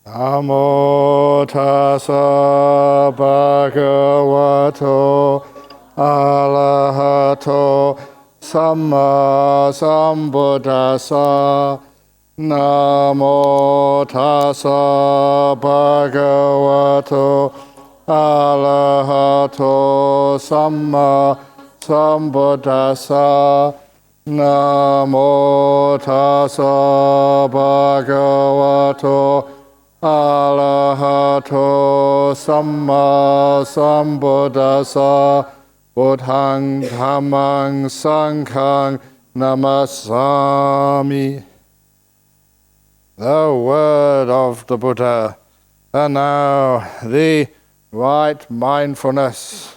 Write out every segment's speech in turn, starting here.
Namo tassa bhagavato arahato samma sambuddhassa. Namo tassa bhagavato arahato samma sambuddhassa. Namo tassa bhagavato arahato samma sambuddhassa. Buddhang dhammang sanghang namasami. The word of the Buddha. And now the right mindfulness.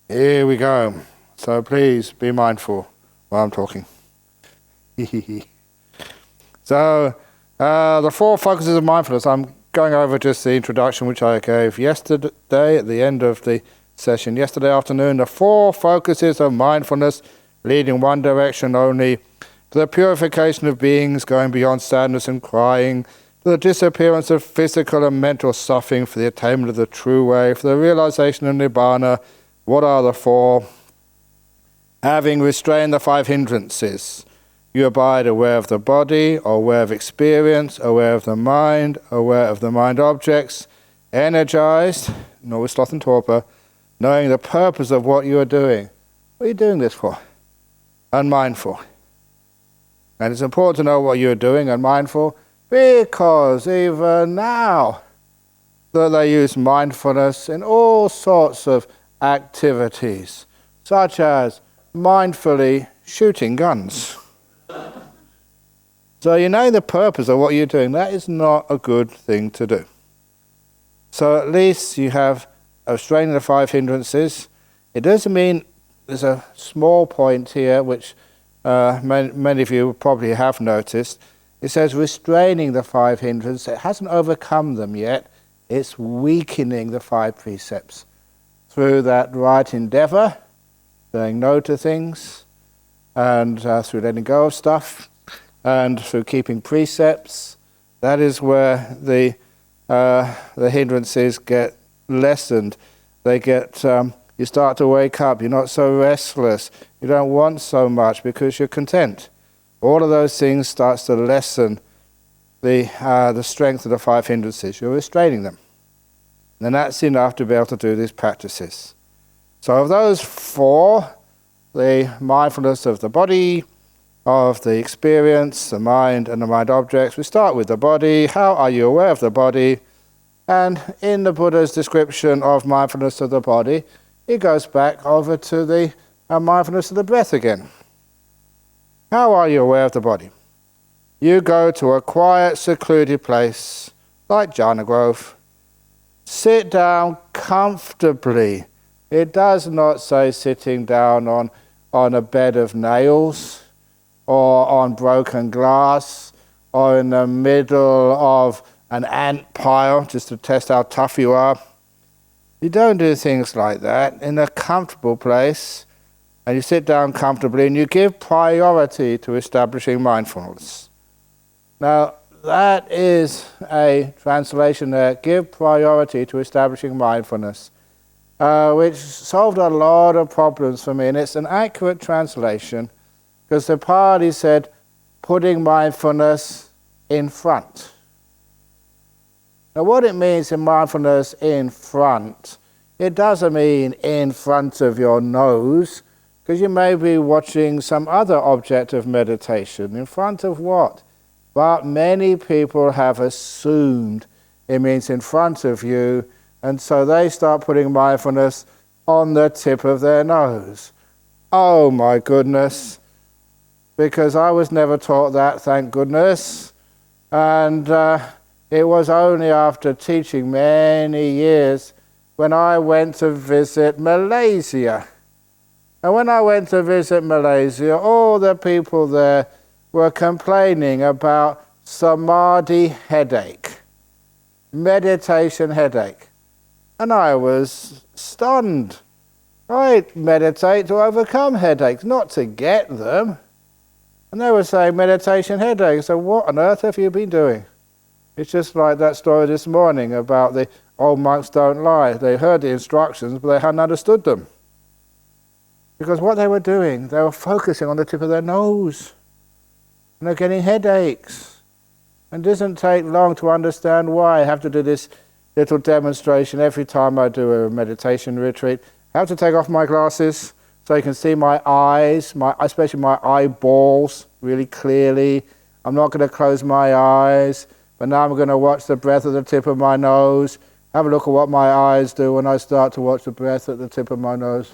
Here we go. So please be mindful while I'm talking. So the four focuses of mindfulness. I'm going over just the introduction which I gave yesterday at the end of the session yesterday afternoon. The four focuses of mindfulness lead in one direction only: to the purification of beings, going beyond sadness and crying, to the disappearance of physical and mental suffering, for the attainment of the true way, for the realization of Nibbana. What are the four? Having restrained the five hindrances, you abide aware of the body, aware of experience, aware of the mind objects, energized, nor with sloth and torpor, knowing the purpose of what you are doing. What are you doing this for? Unmindful. And it's important to know what you're doing and mindful, because even now that they use mindfulness in all sorts of activities, such as mindfully shooting guns. So you know the purpose of what you're doing. That is not a good thing to do. So at least you have restraining the five hindrances. It doesn't mean, there's a small point here which many of you probably have noticed. It says restraining the five hindrances. It hasn't overcome them yet. It's weakening the five precepts through that right endeavor, saying no to things, and through letting go of stuff, and through keeping precepts. That is where the hindrances get lessened. They get you start to wake up. You're not so restless. You don't want so much because you're content. All of those things starts to lessen the strength of the five hindrances. You're restraining them. And that's enough to be able to do these practices. So of those four, the mindfulness of the body, of the experience, the mind, and the mind objects. We start with the body. How are you aware of the body? And in the Buddha's description of mindfulness of the body, it goes back over to the mindfulness of the breath again. How are you aware of the body? You go to a quiet, secluded place, like Jhana grove. Sit down comfortably. It does not say sitting down on a bed of nails, or on broken glass, or in the middle of an ant pile, just to test how tough you are. You don't do things like that. In a comfortable place, and you sit down comfortably, and you give priority to establishing mindfulness. Now, that is a translation there, give priority to establishing mindfulness, which solved a lot of problems for me, and it's an accurate translation, because the Pali said, putting mindfulness in front. Now what it means in mindfulness in front, it doesn't mean in front of your nose, because you may be watching some other object of meditation. In front of what? But many people have assumed it means in front of you, and so they start putting mindfulness on the tip of their nose. Oh my goodness. Because I was never taught that, thank goodness. And it was only after teaching many years when I went to visit Malaysia. And when I went to visit Malaysia, all the people there were complaining about samadhi headache, meditation headache. And I was stunned. I meditate to overcome headaches, not to get them. And they were saying meditation headache. So what on earth have you been doing? It's just like that story this morning about the old monks don't lie. They heard the instructions, but they hadn't understood them. Because what they were doing, they were focusing on the tip of their nose. And they're getting headaches. And it doesn't take long to understand why. I have to do this little demonstration every time I do a meditation retreat. I have to take off my glasses so you can see my eyes, especially my eyeballs, really clearly. I'm not going to close my eyes, but now I'm going to watch the breath at the tip of my nose. Have a look at what my eyes do when I start to watch the breath at the tip of my nose.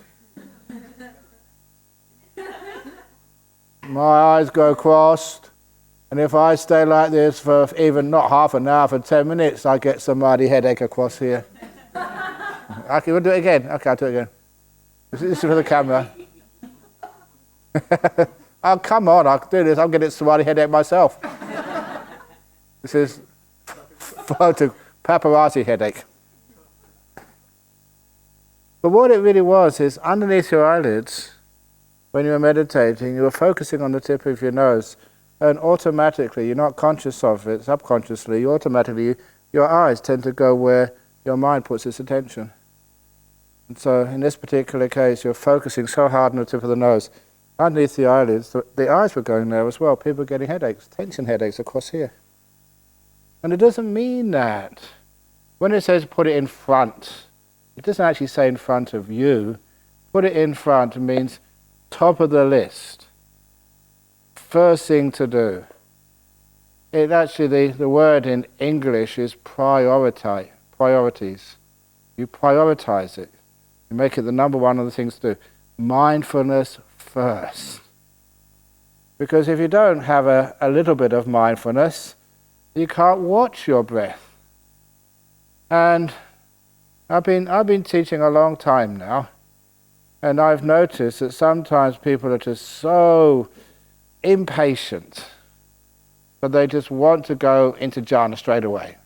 My eyes go crossed, and if I stay like this for even not half an hour, for 10 minutes, I get some mighty headache across here. Okay, we'll do it again. Okay, I'll do it again. This is for the camera. Oh, come on, I can do this. I'm getting a mighty headache myself. This is paparazzi headache. But what it really was is underneath your eyelids, when you were meditating, you were focusing on the tip of your nose, and automatically, you're not conscious of it, subconsciously, your eyes tend to go where your mind puts its attention. And so, in this particular case, you're focusing so hard on the tip of the nose, underneath the eyelids, the eyes were going there as well. People were getting headaches, tension headaches across here. And it doesn't mean that. When it says put it in front, it doesn't actually say in front of you. Put it in front means top of the list. First thing to do. It actually, the word in English is priorities. You prioritize it. You make it the number one of the things to do. Mindfulness first. Because if you don't have a little bit of mindfulness, you can't watch your breath. And I've been teaching a long time now, and I've noticed that sometimes people are just so impatient, but they just want to go into jhana straight away.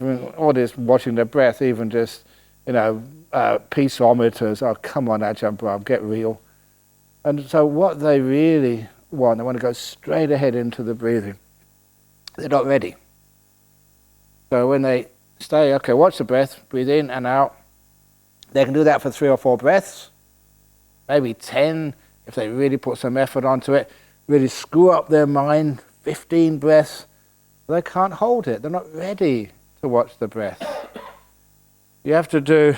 I mean, all this watching their breath, even just, peaceometers. Oh, come on, Ajahn, Brahm, get real. And so what they really want, they want to go straight ahead into the breathing. They're not ready. So when they stay, okay, watch the breath, breathe in and out. They can do that for 3 or 4 breaths, maybe 10 if they really put some effort onto it, really screw up their mind, 15 breaths. They can't hold it. They're not ready to watch the breath. You have to do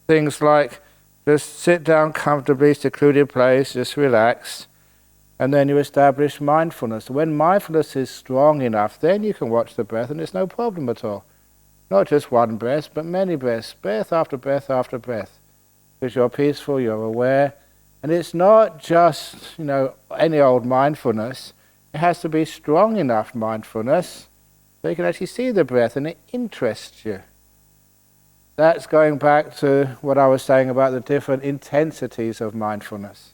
things like just sit down comfortably, secluded place, just relax, and then you establish mindfulness. When mindfulness is strong enough, then you can watch the breath, and it's no problem at all. Not just one breath, but many breaths, breath after breath after breath. Because you're peaceful, you're aware, and it's not just, any old mindfulness. It has to be strong enough mindfulness so you can actually see the breath and it interests you. That's going back to what I was saying about the different intensities of mindfulness.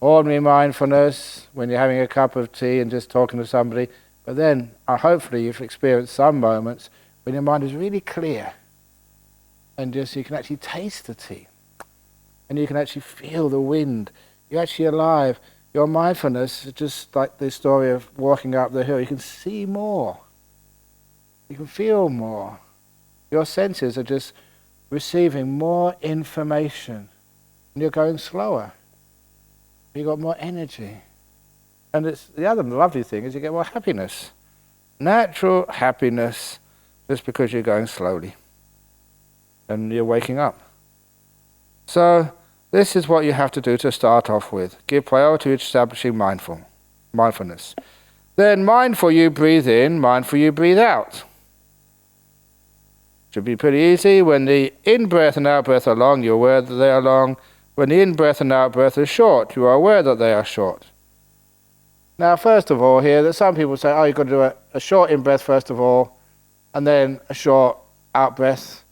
Ordinary mindfulness, when you're having a cup of tea and just talking to somebody, but then hopefully you've experienced some moments when your mind is really clear and just you can actually taste the tea and you can actually feel the wind. You're actually alive. Your mindfulness is just like the story of walking up the hill. You can see more. You can feel more. Your senses are just receiving more information. And you're going slower. You've got more energy. And it's the other lovely thing is you get more happiness. Natural happiness just because you're going slowly. And you're waking up. So this is what you have to do to start off with. Give priority to establishing mindfulness. Then mindful you breathe in, mindful you breathe out. Should be pretty easy. When the in-breath and out-breath are long, you're aware that they are long. When the in-breath and out-breath are short, you are aware that they are short. Now, first of all here, that some people say, you've got to do a short in-breath first of all, and then a short out-breath,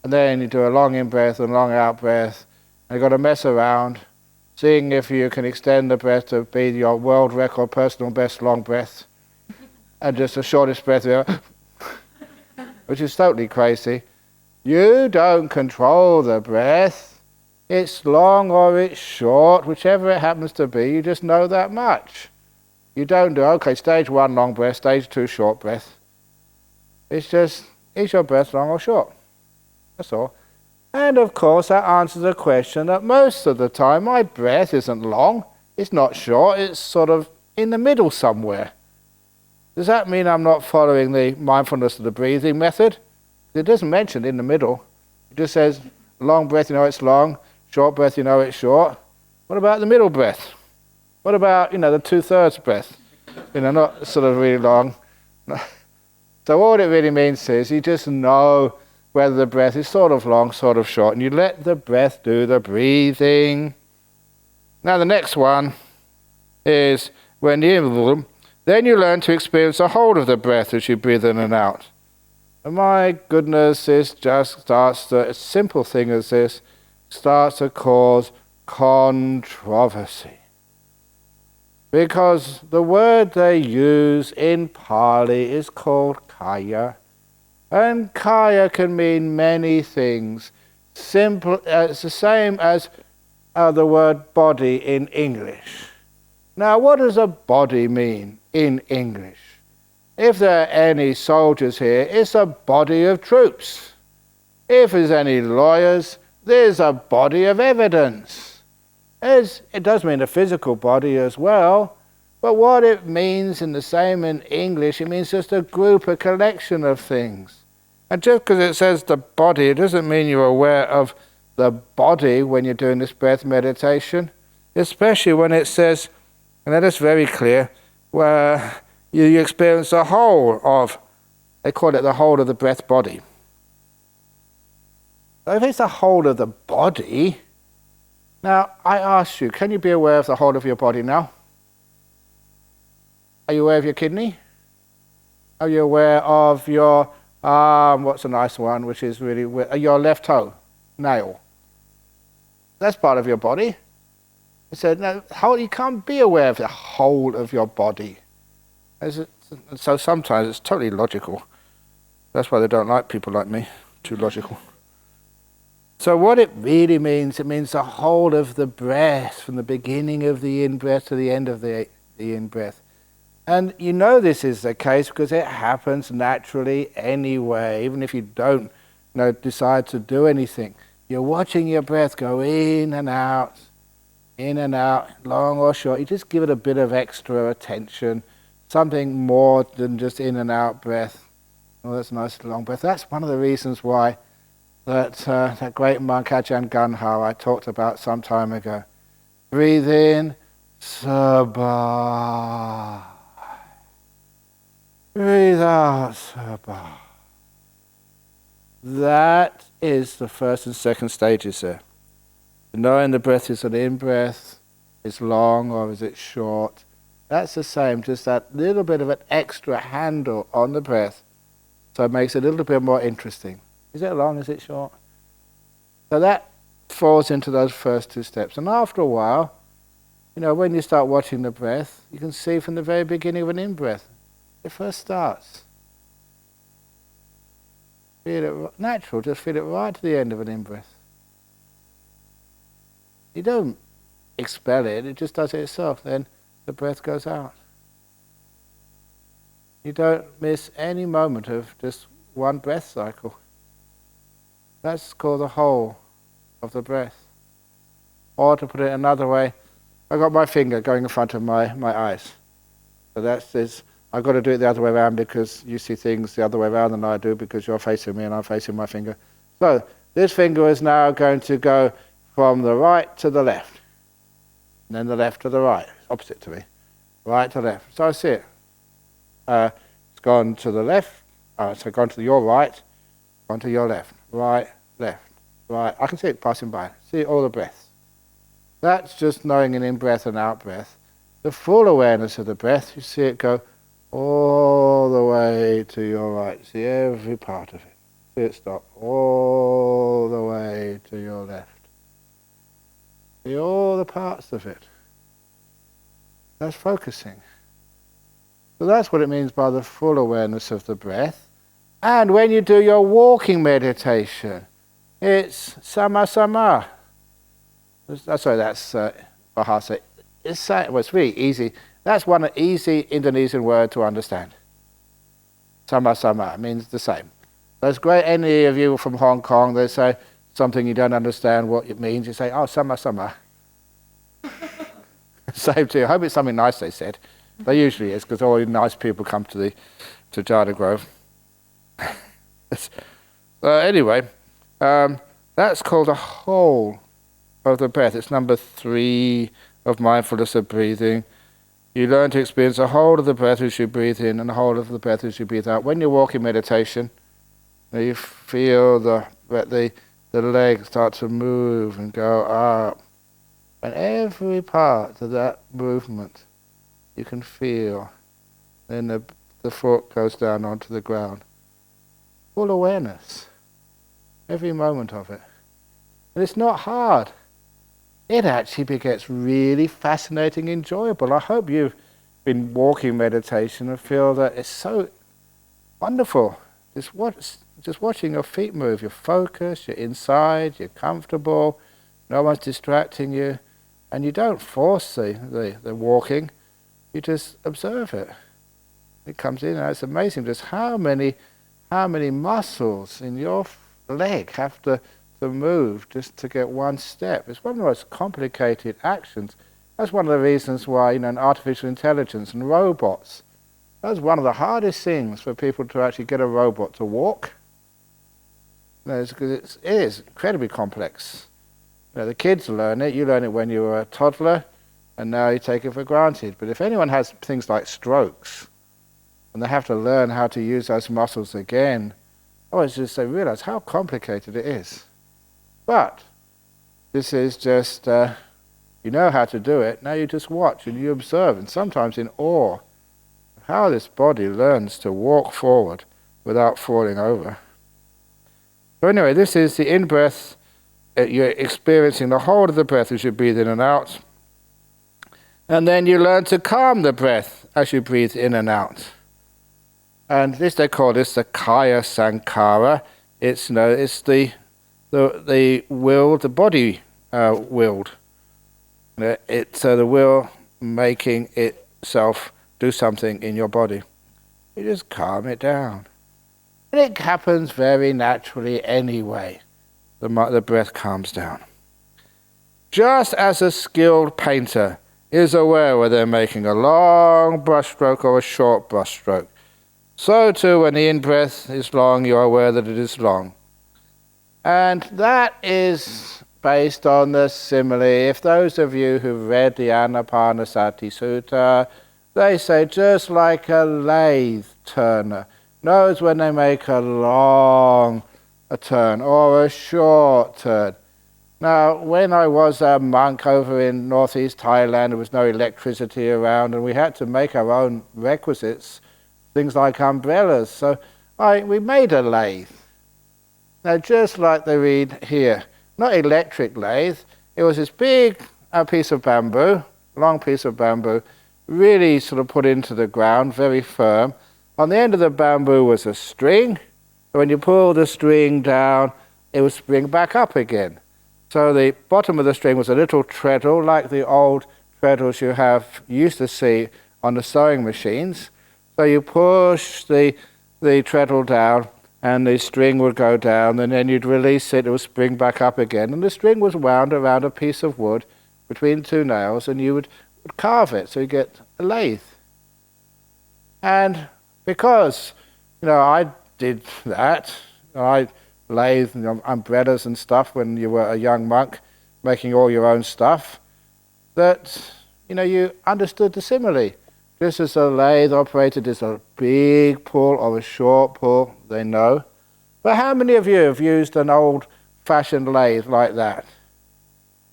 and then you do a long in-breath and long out-breath, and you've got to mess around, seeing if you can extend the breath to be your world record personal best long breath, and just the shortest breath there, which is totally crazy. You don't control the breath. It's long or it's short, whichever it happens to be, you just know that much. You don't do, okay, stage 1 long breath, stage 2 short breath. It's just, is your breath long or short? That's all. And of course that answers a question that most of the time my breath isn't long, it's not short, it's sort of in the middle somewhere. Does that mean I'm not following the mindfulness of the breathing method? It doesn't mention in the middle. It just says long breath, you know it's long, short breath, you know it's short. What about the middle breath? What about, the 2/3 breath? Not sort of really long. So all it really means is you just know whether the breath is sort of long, sort of short, and you let the breath do the breathing. Now the next one is when you then you learn to experience the whole of the breath as you breathe in and out. And my goodness, this just starts to, a simple thing as this, starts to cause controversy. Because the word they use in Pali is called kaya. And kaya can mean many things. Simple, it's the same as the word body in English. Now, what does a body mean in English? If there are any soldiers here, it's a body of troops. If there's any lawyers, there's a body of evidence. It does mean a physical body as well, but what it means in the same in English, it means just a group, a collection of things. And just because it says the body, it doesn't mean you're aware of the body when you're doing this breath meditation, especially when it says, and that is very clear, where you experience the whole of, they call it the whole of the breath body. So if it's the whole of the body, now I ask you, can you be aware of the whole of your body now? Are you aware of your kidney? Are you aware of your what's a nice one, which is really, your left toe, nail? That's part of your body. It said, no, you can't be aware of the whole of your body. So sometimes it's totally logical. That's why they don't like people like me, too logical. So what it really means, it means the whole of the breath, from the beginning of the in-breath to the end of the in-breath. And you know this is the case because it happens naturally anyway, even if you don't decide to do anything. You're watching your breath go in and out, long or short. You just give it a bit of extra attention, something more than just in and out breath. Oh, that's a nice long breath. That's one of the reasons why that great monk Ajahn I talked about some time ago. Breathe in, sabah. Breathe out, sabah. That is the first and second stages there. Knowing the breath is an in-breath, is long or is it short. That's the same, just that little bit of an extra handle on the breath, so it makes it a little bit more interesting. Is it long, is it short? So that falls into those first two steps. And after a while, when you start watching the breath, you can see from the very beginning of an in-breath, it first starts. Feel it natural, just feel it right to the end of an in-breath. You don't expel it, it just does it itself. Then the breath goes out. You don't miss any moment of just one breath cycle. That's called the whole of the breath. Or to put it another way, I got my finger going in front of my eyes. So that's this. I've got to do it the other way around because you see things the other way around than I do because you're facing me and I'm facing my finger. So this finger is now going to go from the right to the left. And then the left to the right, opposite to me. Right to left. So I see it. It's gone to the left, so gone to your right, gone to your left. Right, left, right. I can see it passing by. See all the breaths. That's just knowing an in-breath and out-breath. The full awareness of the breath, you see it go all the way to your right. See every part of it. See it stop all the way to your left. See all the parts of it. That's focusing. So that's what it means by the full awareness of the breath. And when you do your walking meditation, it's sama. Sorry, that's Bahasa. It's really easy. That's one easy Indonesian word to understand. Sama-sama means the same. That's great. Any of you from Hong Kong, they say something you don't understand what it means. You say, oh, sama-sama. Same to you. I hope it's something nice they said. They usually is, because all the nice people come to Jhana Grove. Anyway, that's called a whole of the breath. It's number 3 of mindfulness of breathing. You learn to experience the whole of the breath as you breathe in and the whole of the breath as you breathe out. When you walk in meditation, you feel the legs start to move and go up. And every part of that movement you can feel. Then the foot goes down onto the ground. Full awareness. Every moment of it. And it's not hard. It actually gets really fascinating, enjoyable. I hope you've been walking meditation and feel that it's so wonderful. Just watching your feet move. You're focused, you're inside, you're comfortable, no one's distracting you, and you don't force the walking, you just observe it. It comes in, and it's amazing just how many muscles in your leg have to move just to get one step. It's one of the most complicated actions. That's one of the reasons why, in artificial intelligence and robots, that's one of the hardest things for people to actually get a robot to walk. Because it is incredibly complex. The kids learn it. You learn it when you were a toddler, and now you take it for granted. But if anyone has things like strokes, and they have to learn how to use those muscles again, it's just they realize how complicated it is. But this is just, you know how to do it, now you just watch and you observe, and sometimes in awe of how this body learns to walk forward without falling over. So anyway, this is the in-breath. You're experiencing the whole of the breath as you breathe in and out. And then you learn to calm the breath as you breathe in and out. And this, they call this the Kaya Sankhara. It's the will, the body willed. It's the will making itself do something in your body. You just calm it down. And it happens very naturally anyway. The breath calms down. Just as a skilled painter is aware whether they're making a long brushstroke or a short brushstroke, so too when the in-breath is long, you're aware that it is long. And that is based on the simile. If those of you who've read the Anapanasati Sutta, they say just like a lathe turner knows when they make a turn or a short turn. Now, when I was a monk over in northeast Thailand, there was no electricity around, and we had to make our own requisites, things like umbrellas. So we made a lathe. Now, just like they read here, not electric lathe, it was this big piece of bamboo, long piece of bamboo, really sort of put into the ground, very firm. On the end of the bamboo was a string. When you pull the string down, it would spring back up again. So the bottom of the string was a little treadle, like the old treadles you used to see on the sewing machines. So you push the treadle down, and the string would go down, and then you'd release it, it would spring back up again. And the string was wound around a piece of wood between 2 nails, and you would carve it, so you get a lathe. And because, I did that, I lathed umbrellas and stuff when you were a young monk, making all your own stuff, that, you understood the simile. Just as a lathe operated as a big pull or a short pull, they know. But how many of you have used an old-fashioned lathe like that?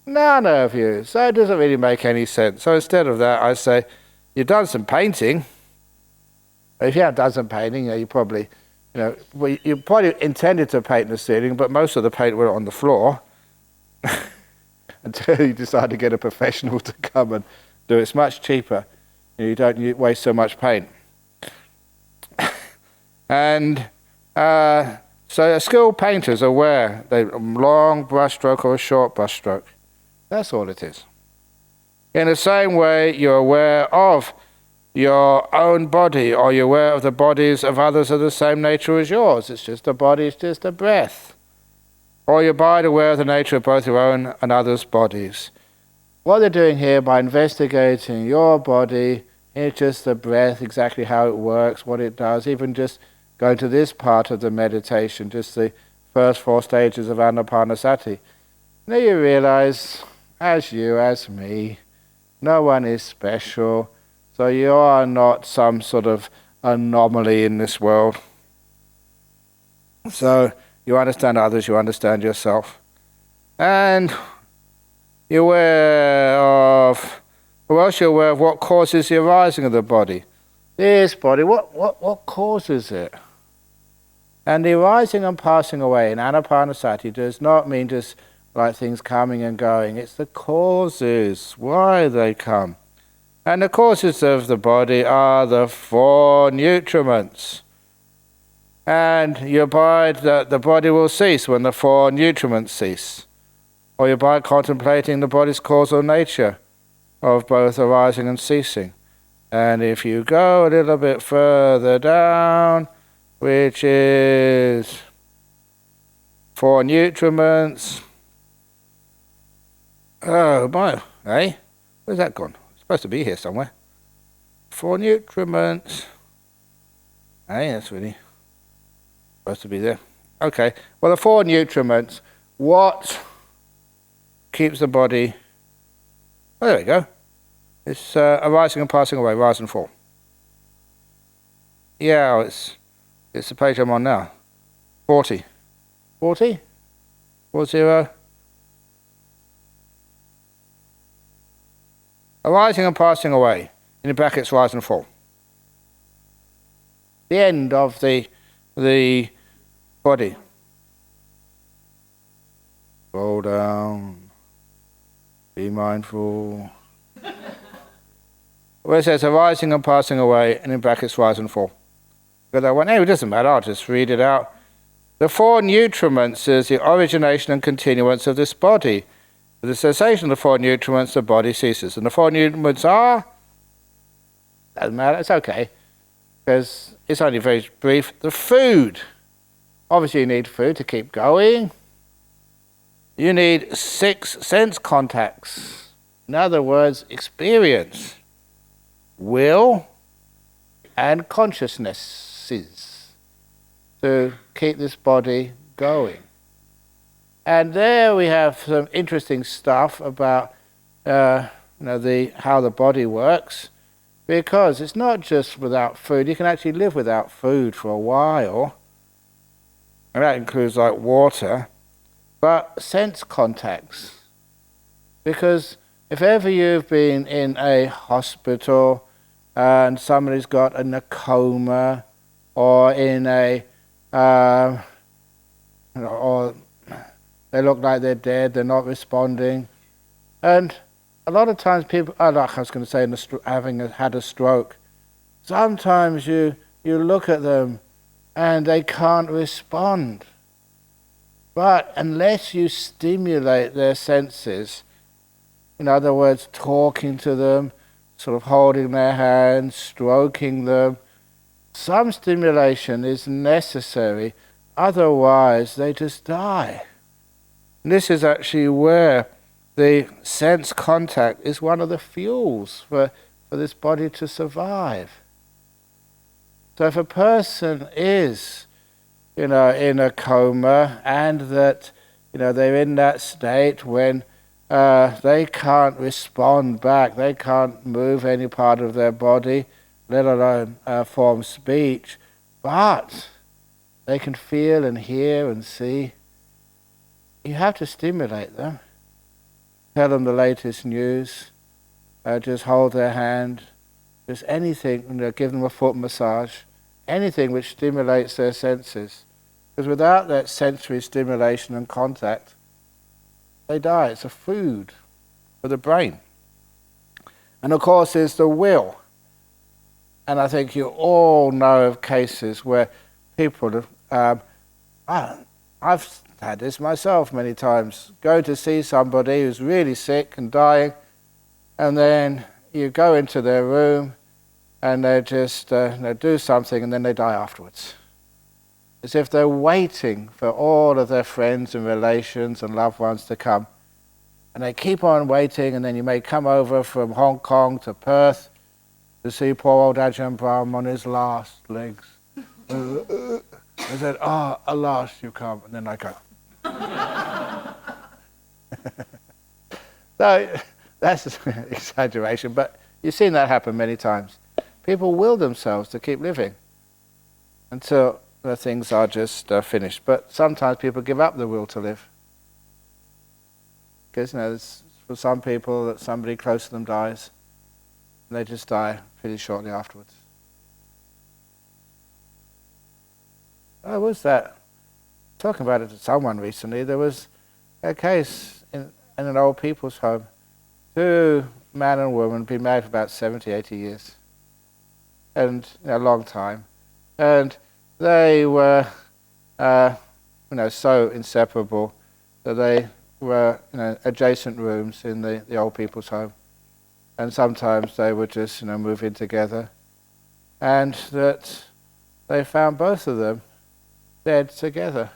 None of you. So it doesn't really make any sense. So instead of that, I say, you've done some painting. If you haven't done some painting, you probably, you probably intended to paint the ceiling, but most of the paint went on the floor until you decide to get a professional to come and do it. It's much cheaper. You don't waste so much paint. And so a skilled painter is aware a long brushstroke or a short brushstroke. That's all it is. In the same way, you're aware of your own body? Are you aware of the bodies of others of the same nature as yours? It's just a body, it's just a breath. Or you abide aware of the nature of both your own and others' bodies. What they're doing here by investigating your body, it's just the breath, exactly how it works, what it does, even just going to this part of the meditation, just the first 4 stages of Anapanasati. Now you realize, as you, as me, no one is special, so you are not some sort of anomaly in this world. So you understand others, you understand yourself. And you're aware of, or else you're aware of what causes the arising of the body. This body, what causes it? And the arising and passing away in Anapanasati does not mean just like things coming and going. It's the causes, why they come. And the causes of the body are the 4 nutriments. And you abide that the body will cease when the 4 nutriments cease. Or you abide contemplating the body's causal nature of both arising and ceasing. And if you go a little bit further down, which is 4 nutriments. Oh my, eh? Where's that gone? It's supposed to be here somewhere. 4 nutriments. Hey, that's really supposed to be there. Okay, well the 4 nutriments, what keeps the body... Oh, there we go. It's arising and passing away, rise and fall. Yeah, it's the page I'm on now. 40. 40? 40? Arising and passing away. In the brackets, rise and fall. The end of the body. Roll down. Be mindful. Where it says arising and passing away, and in brackets, rise and fall. But that one, it doesn't matter, I'll just read it out. The 4 nutriments is the origination and continuance of this body. With the cessation of the 4 nutriments, the body ceases. And the 4 nutriments are... Doesn't matter, it's okay. Because it's only very brief. The food. Obviously you need food to keep going. You need 6 sense contacts. In other words, experience, will, and consciousnesses to keep this body going. And there we have some interesting stuff about how the body works, because it's not just without food. You can actually live without food for a while, and that includes like water, but sense contacts. Because if ever you've been in a hospital and somebody's got in a coma or in a or they look like they're dead, they're not responding, and a lot of times people, like I was going to say, having had a stroke, sometimes you look at them and they can't respond. But unless you stimulate their senses, in other words, talking to them, sort of holding their hands, stroking them, some stimulation is necessary, otherwise they just die. And this is actually where the sense contact is one of the fuels for this body to survive. So if a person is, in a coma, and that, they're in that state when they can't respond back, they can't move any part of their body, let alone form speech, but they can feel and hear and see. You have to stimulate them. Tell them the latest news. Just hold their hand. Just anything, give them a foot massage. Anything which stimulates their senses. Because without that sensory stimulation and contact, they die. It's a food for the brain. And of course there's the will. And I think you all know of cases where people have, I've had this myself many times, go to see somebody who's really sick and dying, and then you go into their room and they just do something and then they die afterwards. As if they're waiting for all of their friends and relations and loved ones to come. And they keep on waiting, and then you may come over from Hong Kong to Perth to see poor old Ajahn Brahm on his last legs. I said, at last you come, and then I go. So that's an exaggeration, but you've seen that happen many times. People will themselves to keep living until the things are just finished. But sometimes people give up the will to live. Because for some people that somebody close to them dies, and they just die pretty shortly afterwards. I was talking about it to someone recently. There was a case in an old people's home. Two man and woman been married for about 70, 80 years, and a long time, and they were so inseparable that they were adjacent rooms in the old people's home, and sometimes they would just move in together, and that they found both of them dead together,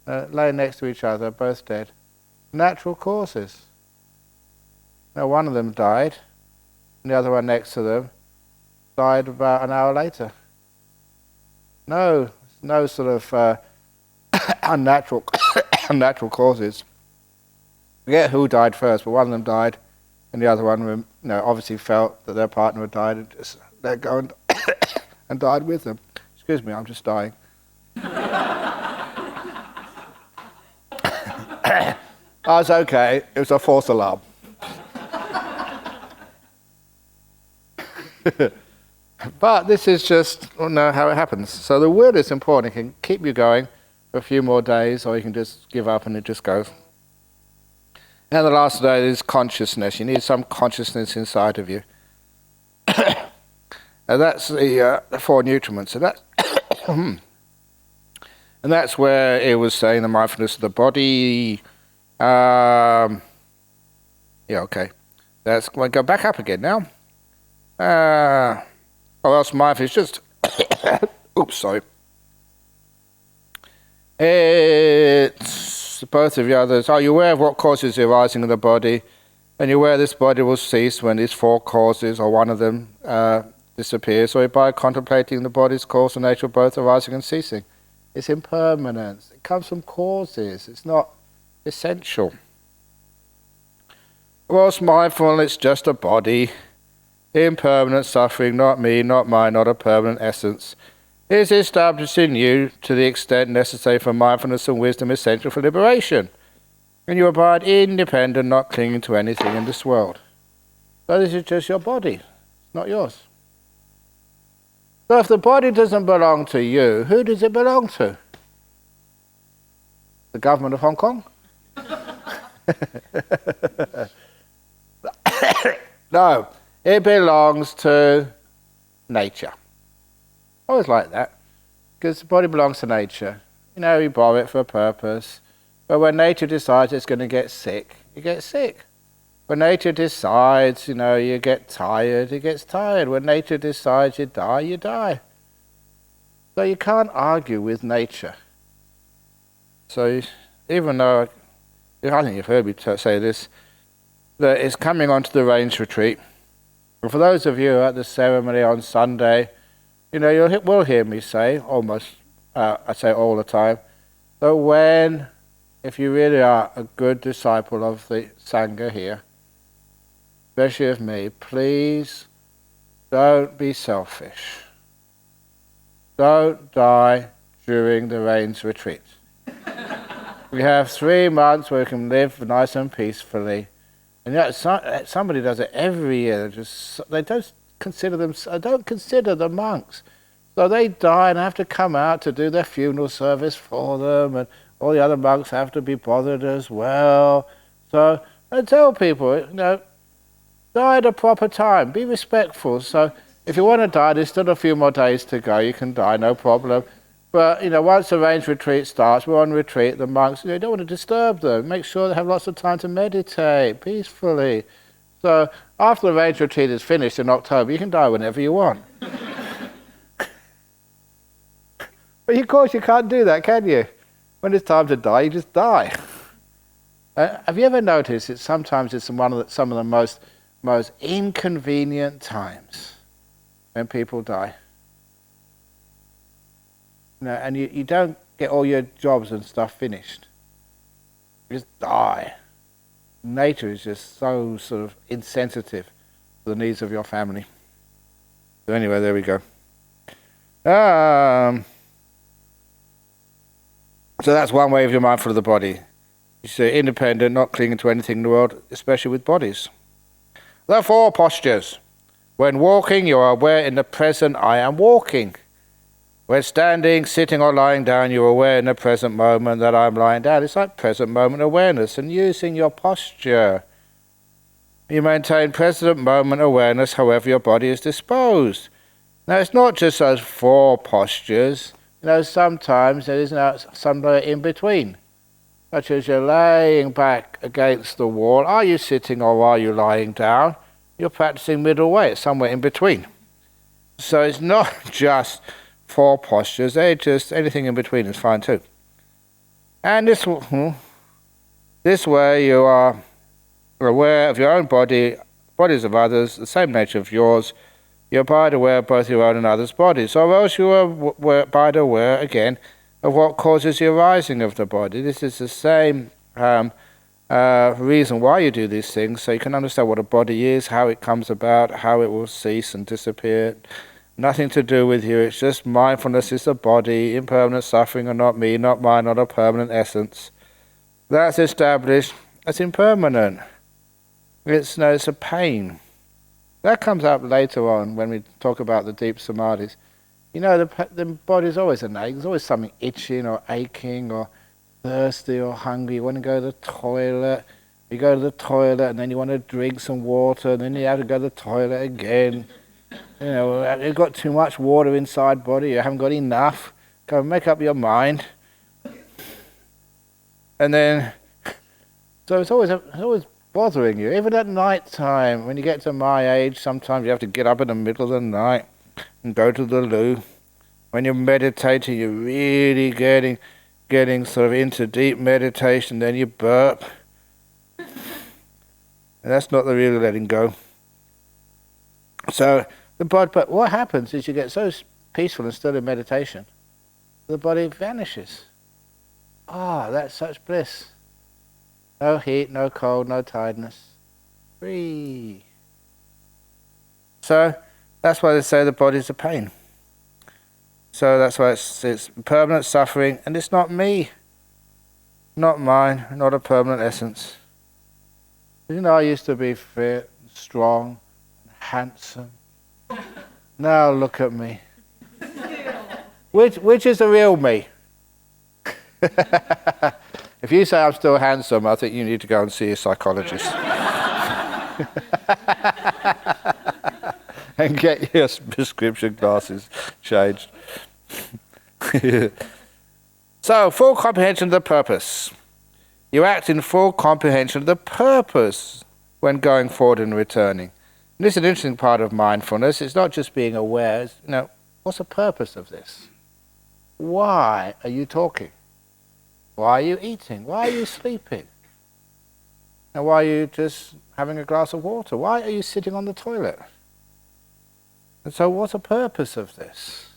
laying next to each other, both dead. Natural causes. Now one of them died, and the other one next to them died about an hour later. No sort of unnatural causes. Forget who died first, but one of them died, and the other one, obviously felt that their partner had died and just let go and died with them. Excuse me, I'm just dying. I was okay. It was a false alarm. But this is just how it happens. So the will is important. It can keep you going for a few more days, or you can just give up and it just goes. And the last day is consciousness. You need some consciousness inside of you. And that's the four nutriments. So that and that's where it was saying the mindfulness of the body. Okay. That's going to go back up again now. Else mindfulness just oops, sorry. It's both of the others. Are you aware of what causes the arising of the body? And you're aware this body will cease when these four causes or one of them disappears, or by contemplating the body's cause and nature of both arising and ceasing. It's impermanence. It comes from causes. It's not essential. Whilst mindful, it's just a body. Impermanent suffering, not me, not mine, not a permanent essence, is established in you to the extent necessary for mindfulness and wisdom essential for liberation. And you abide independent, not clinging to anything in this world. So this is just your body, it's not yours. So if the body doesn't belong to you, who does it belong to? The government of Hong Kong? No, it belongs to nature. I always like that, because the body belongs to nature. You borrow it for a purpose. But when nature decides it's going to get sick, you get sick. When nature decides, you get tired, it gets tired. When nature decides you die, you die. So you can't argue with nature. So even though, I think you've heard me say this, that it's coming onto the range retreat. And for those of you at the ceremony on Sunday, you will hear me say, almost, I say all the time, that if you really are a good disciple of the Sangha here, especially of me, please don't be selfish. Don't die during the rains retreat. We have 3 months where we can live nice and peacefully. And yet somebody does it every year. They don't consider the monks. So they die and have to come out to do their funeral service for them, and all the other monks have to be bothered as well. So I tell people, die at a proper time. Be respectful. So if you want to die, there's still a few more days to go. You can die, no problem. But, once the rains retreat starts, we're on retreat, the monks, you don't want to disturb them. Make sure they have lots of time to meditate peacefully. So after the Ranger Retreat is finished in October, you can die whenever you want. But of course you can't do that, can you? When it's time to die, you just die. Have you ever noticed that sometimes it's some of the most inconvenient times when people die? And you don't get all your jobs and stuff finished. You just die. Nature is just so sort of insensitive to the needs of your family. So anyway, there we go. So that's one way of you're mindful of the body. You say independent, not clinging to anything in the world, especially with bodies. The 4 postures. When walking, you are aware in the present, I am walking. When standing, sitting or lying down, you're aware in the present moment that I'm lying down. It's like present moment awareness and using your posture. You maintain present moment awareness however your body is disposed. Now it's not just those 4 postures. Sometimes there is somewhere in between. Such as you're laying back against the wall. Are you sitting or are you lying down? You're practicing middle way. It's somewhere in between. So it's not just 4 postures. Anything in between is fine too. And this way you are aware of your own body, bodies of others, the same nature of yours. You abide aware of both your own and others' bodies, or else you abide aware again of what causes the arising of the body. This is the same reason why you do these things, so you can understand what a body is, how it comes about, how it will cease and disappear. Nothing to do with you, it's just mindfulness is the body, impermanent suffering, and not me, not mine, not a permanent essence. That's established as impermanent. It's a pain. That comes up later on when we talk about the deep samadhis. The body's always an ache. There's always something itching or aching or thirsty or hungry. You want to go to the toilet. You go to the toilet and then you want to drink some water and then you have to go to the toilet again. You've got too much water inside body. You haven't got enough. Go and make up your mind. And then, so it's always bothering you. Even at night time, when you get to my age, sometimes you have to get up in the middle of the night and go to the loo. When you're meditating, you're really getting sort of into deep meditation, then you burp. And that's not the real letting go. So but what happens is you get so peaceful and still in meditation, the body vanishes. That's such bliss. No heat, no cold, no tiredness. Free. So that's why they say the body's a pain. So that's why it's permanent suffering, and it's not me, not mine, not a permanent essence. I used to be fit, strong, handsome. Now look at me. Which is the real me? If you say I'm still handsome, I think you need to go and see a psychologist. And get your prescription glasses changed. So, full comprehension of the purpose. You act in full comprehension of the purpose when going forward and returning. And this is an interesting part of mindfulness. It's not just being aware. It's, what's the purpose of this? Why are you talking? Why are you eating? Why are you sleeping? And why are you just having a glass of water? Why are you sitting on the toilet? And so what's the purpose of this?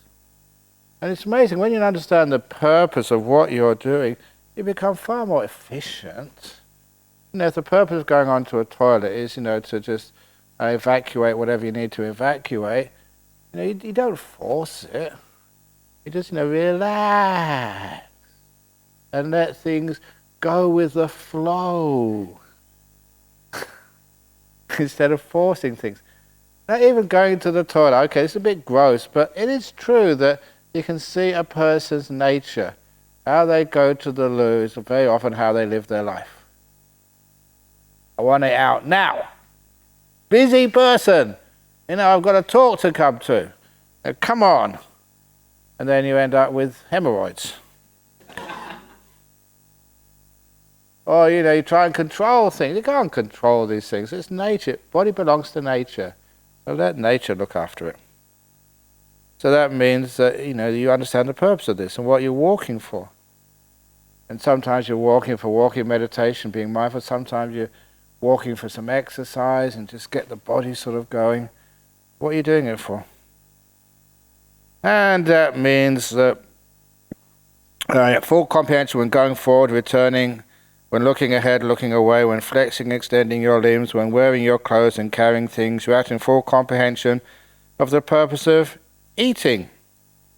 And it's amazing, when you understand the purpose of what you're doing, you become far more efficient. If the purpose of going onto a toilet is, to just evacuate whatever you need to evacuate, you don't force it. You just, relax. And let things go with the flow. Instead of forcing things. Now even going to the toilet, okay, it's a bit gross, but it is true that you can see a person's nature. How they go to the loo is very often how they live their life. I want it out now. Busy person. I've got a talk to come to. Come on. And then you end up with hemorrhoids. Or, you try and control things. You can't control these things. It's nature. Body belongs to nature. So let nature look after it. So that means that, you understand the purpose of this and what you're walking for. And sometimes you're walking for walking meditation, being mindful. Sometimes you're walking for some exercise and just get the body sort of going. What are you doing it for? And that means that full comprehension when going forward, returning, when looking ahead, looking away, when flexing, extending your limbs, when wearing your clothes and carrying things, you're acting full comprehension of the purpose of eating.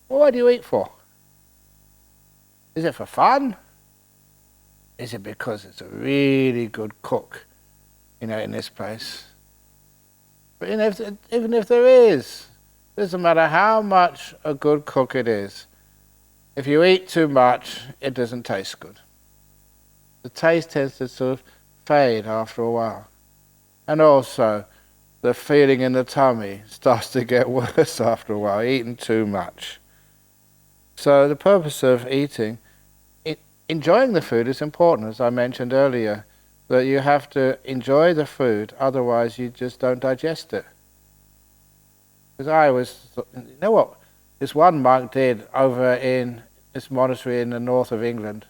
Well, what do you eat for? Is it for fun? Is it because it's a really good cook, in this place? But even if there is, it doesn't matter how much a good cook it is. If you eat too much, it doesn't taste good. The taste tends to sort of fade after a while. And also, the feeling in the tummy starts to get worse after a while, eating too much. So the purpose of eating, enjoying the food is important, as I mentioned earlier, that you have to enjoy the food, otherwise you just don't digest it. Because what this one monk did over in this monastery in the north of England,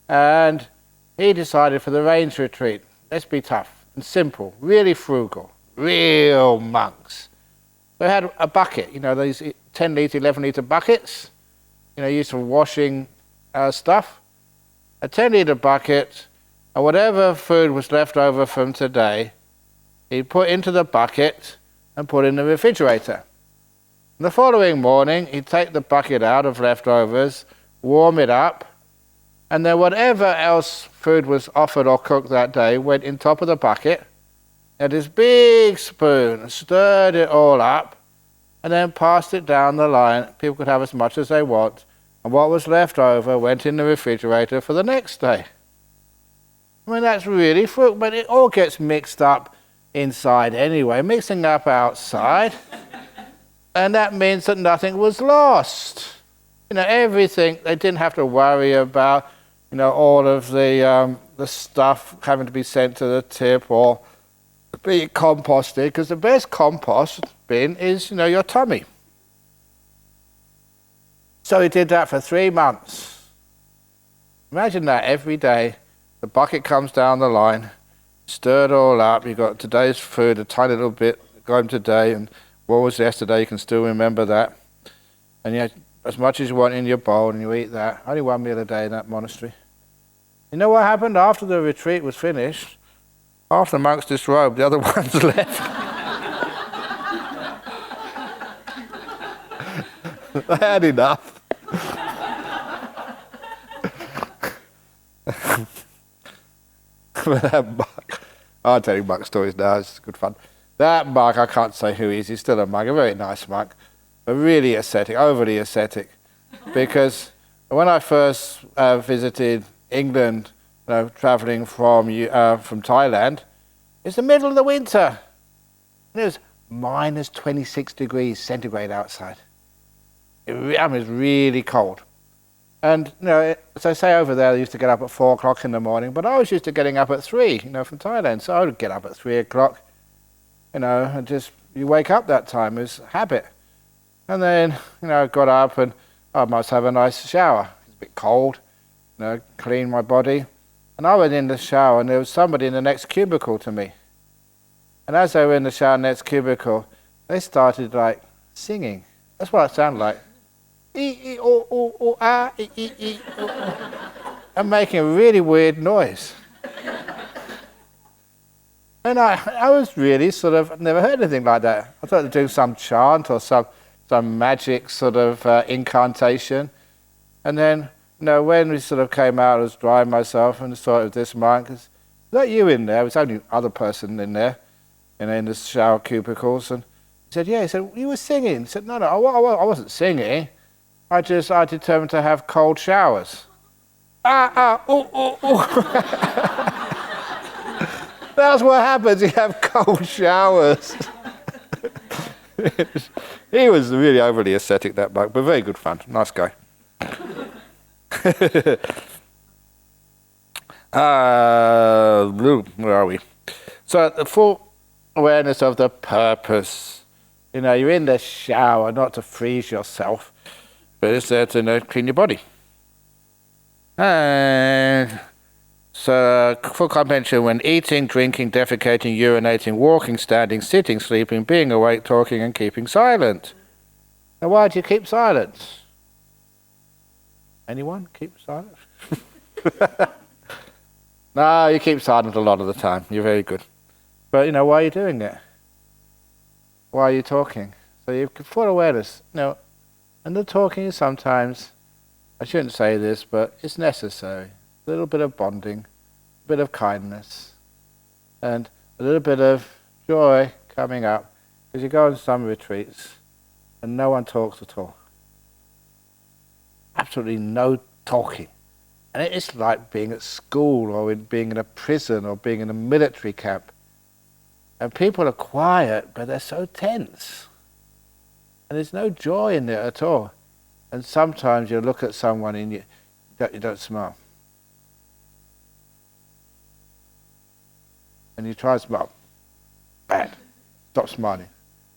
and he decided for the rains retreat, let's be tough and simple, really frugal, real monks. They had a bucket, these 10 litre, 11 litre buckets, used for washing stuff. A 10 litre bucket, and whatever food was left over from today, he'd put into the bucket and put in the refrigerator. The following morning, he'd take the bucket out of leftovers, warm it up, and then whatever else food was offered or cooked that day went in top of the bucket, had this big spoon, stirred it all up, and then passed it down the line. People could have as much as they want, and what was left over went in the refrigerator for the next day. I mean, that's really fruit, but it all gets mixed up inside anyway, mixing up outside, and that means that nothing was lost. Everything, they didn't have to worry about, all of the stuff having to be sent to the tip or be composted, because the best compost bin is, your tummy. So he did that for 3 months. Imagine that every day, the bucket comes down the line, stirred all up, you've got today's food, a tiny little bit going today, and what was yesterday, you can still remember that. And you have as much as you want in your bowl, and you eat that. Only one meal a day in that monastery. You know what happened after the retreat was finished? Half the monks disrobed, the other ones left. They had enough. That monk, I'll tell you monk stories now, it's good fun. That monk, I can't say who he is, he's still a monk, a very nice monk, but really ascetic, overly ascetic. Because when I first visited England, travelling from Thailand, it's the middle of the winter. And it was minus 26 degrees centigrade outside. It's really cold. And, as I say, over there, they used to get up at 4 o'clock in the morning, but I was used to getting up at 3, from Thailand. So I would get up at 3 o'clock, and just, you wake up that time, it's habit. And then, I got up and I must have a nice shower. It's a bit cold, clean my body. And I went in the shower and there was somebody in the next cubicle to me. And as they were in the shower next cubicle, they started singing. That's what it sounded like. And making a really weird noise. And I was really never heard anything like that. I thought they'd do some chant or some magic incantation. And then, when we came out, I was drying myself and saw it was this monk. Is that you in there? There was only other person in there, in the shower cubicles. And he said, yeah. He said, you were singing. He said, no, I wasn't singing. I determined to have cold showers. That's what happens, you have cold showers. He was really overly ascetic, that monk, but very good fun. Nice guy. Where are we? So the full awareness of the purpose. You're in the shower not to freeze yourself, but it's there to clean your body. And so full comprehension when eating, drinking, defecating, urinating, walking, standing, sitting, sleeping, being awake, talking, and keeping silent. Now why do you keep silent? Anyone keep silent? No, you keep silent a lot of the time. You're very good. But why are you doing it? Why are you talking? So you've full awareness. And the talking is sometimes, I shouldn't say this, but it's necessary. A little bit of bonding, a bit of kindness, and a little bit of joy coming up. Because you go on some retreats and no one talks at all. Absolutely no talking. And it's like being at school or being in a prison or being in a military camp. And people are quiet, but they're so tense. And there's no joy in it at all. And sometimes you look at someone and you don't smile. And you try to smile. Bad. Stop smiling.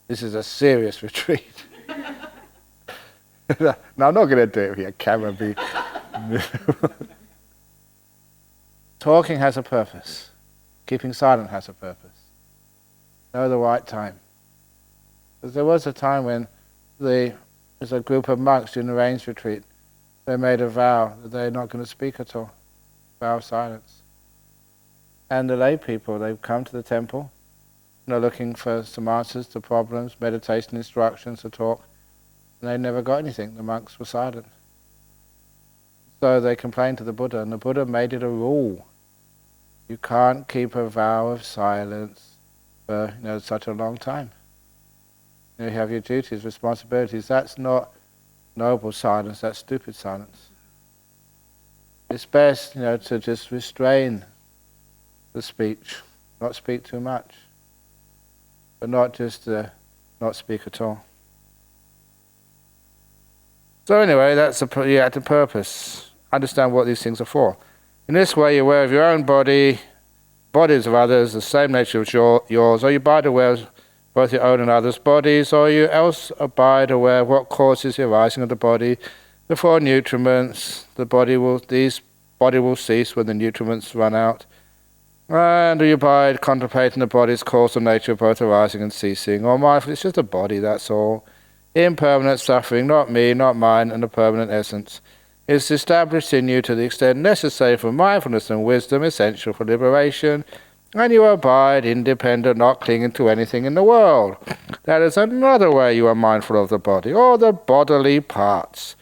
This is a serious retreat. No, I'm not going to do it with your camera. Talking has a purpose. Keeping silent has a purpose. Know the right time. Because there was a time when there's a group of monks in the rains retreat. They made a vow that they're not going to speak at all. Vow of silence. And the lay people, they've come to the temple, looking for some answers to problems, meditation instructions to talk. And they never got anything. The monks were silent. So they complained to the Buddha, and the Buddha made it a rule. You can't keep a vow of silence for such a long time. You have your duties, responsibilities. That's not noble silence, that's stupid silence. It's best, to just restrain the speech, not speak too much, but not just not speak at all. So anyway, that's the active purpose. Understand what these things are for. In this way, you're aware of your own body, bodies of others, the same nature as yours, or you abide aware of both your own and others' bodies, or you else abide aware of what causes the arising of the body, the four nutriments. The body will cease when the nutriments run out. And you abide contemplating the body's cause and nature of both arising and ceasing, or mindful, it's just a body, that's all. Impermanent suffering, not me, not mine, and a permanent essence, is established in you to the extent necessary for mindfulness and wisdom, essential for liberation, and you abide independent, not clinging to anything in the world. That is another way you are mindful of the body, or the bodily parts.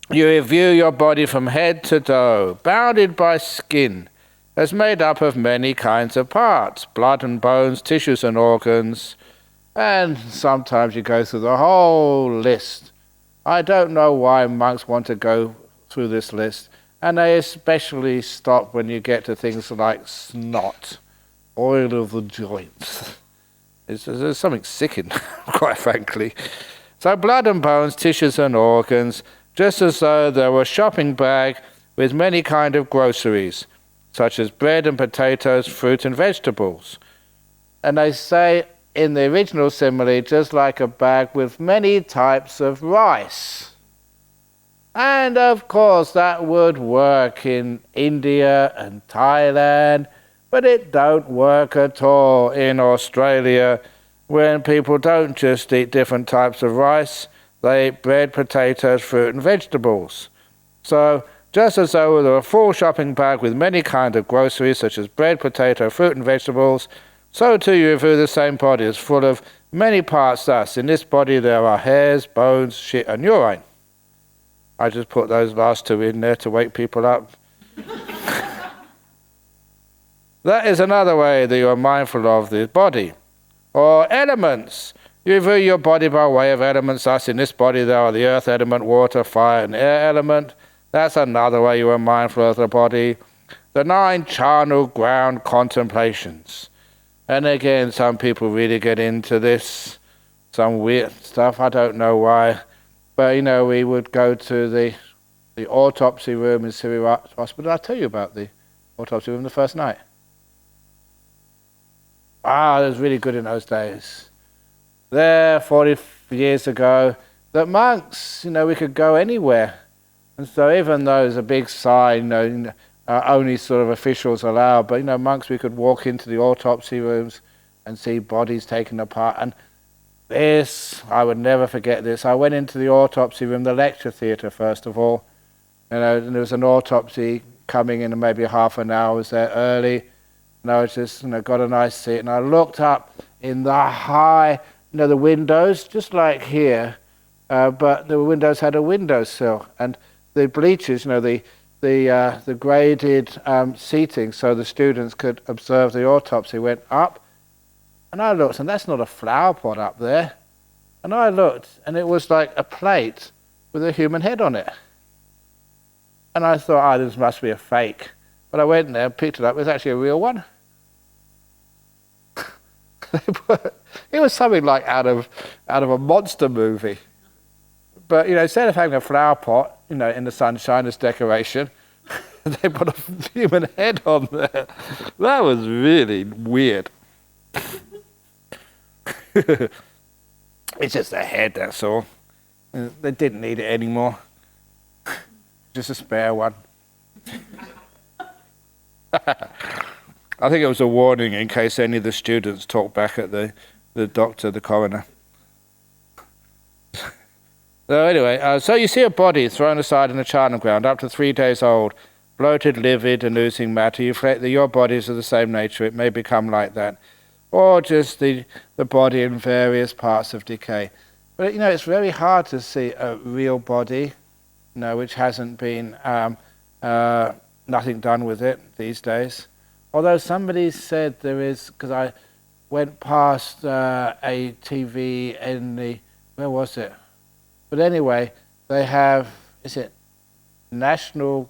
You review your body from head to toe, bounded by skin, as made up of many kinds of parts, blood and bones, tissues and organs, and sometimes you go through the whole list. I don't know why monks want to go through this list, and they especially stop when you get to things like snot, oil of the joints. There's something sickening, quite frankly. So blood and bones, tissues and organs, just as though there were a shopping bag with many kind of groceries, such as bread and potatoes, fruit and vegetables. And they say in the original simile, just like a bag with many types of rice. And of course that would work in India and Thailand, but it don't work at all in Australia, when people don't just eat different types of rice, they eat bread, potatoes, fruit and vegetables. So just as though there were a full shopping bag with many kinds of groceries such as bread, potato, fruit and vegetables, so too you review the same body is full of many parts. Thus, in this body there are hairs, bones, shit and urine. I just put those last two in there to wake people up. That is another way that you are mindful of the body. Or elements. You review your body by way of elements. Thus, in this body there are the earth element, water, fire and air element. That's another way you are mindful of the body. The 9 charnel ground contemplations. And again, some people really get into this, some weird stuff, I don't know why. But we would go to the the autopsy room in Siri Hospital. Did I tell you about the autopsy room the first night? It was really good in those days. There, 40 years ago, that monks, we could go anywhere. And so even though there's a big sign, only sort of officials allowed, but monks, we could walk into the autopsy rooms and see bodies taken apart. And this, I would never forget this. I went into the autopsy room, the lecture theatre first of all, and there was an autopsy coming in maybe half an hour. I was there early, and I was just, got a nice seat, and I looked up in the high, the windows, just like here, but the windows had a windowsill, and the bleachers, the graded seating, so the students could observe the autopsy, went up. And I looked, and that's not a flower pot up there. And I looked, and it was like a plate with a human head on it. And I thought, this must be a fake. But I went there and picked it up. It was actually a real one. It was something like out of a monster movie. But instead of having a flower pot, in the sunshine as decoration, they put a human head on there. That was really weird. It's just a head, that's all. They didn't need it anymore. Just a spare one. I think it was a warning in case any of the students talked back at the doctor, the coroner. So anyway, so you see a body thrown aside in the charnel ground, up to 3 days old, bloated, livid, and oozing matter. You reflect that your bodies are the same nature. It may become like that. Or just the body in various parts of decay. But it's very hard to see a real body, which hasn't been nothing done with it these days. Although somebody said there is, because I went past a TV in where was it? But anyway, they have, is it National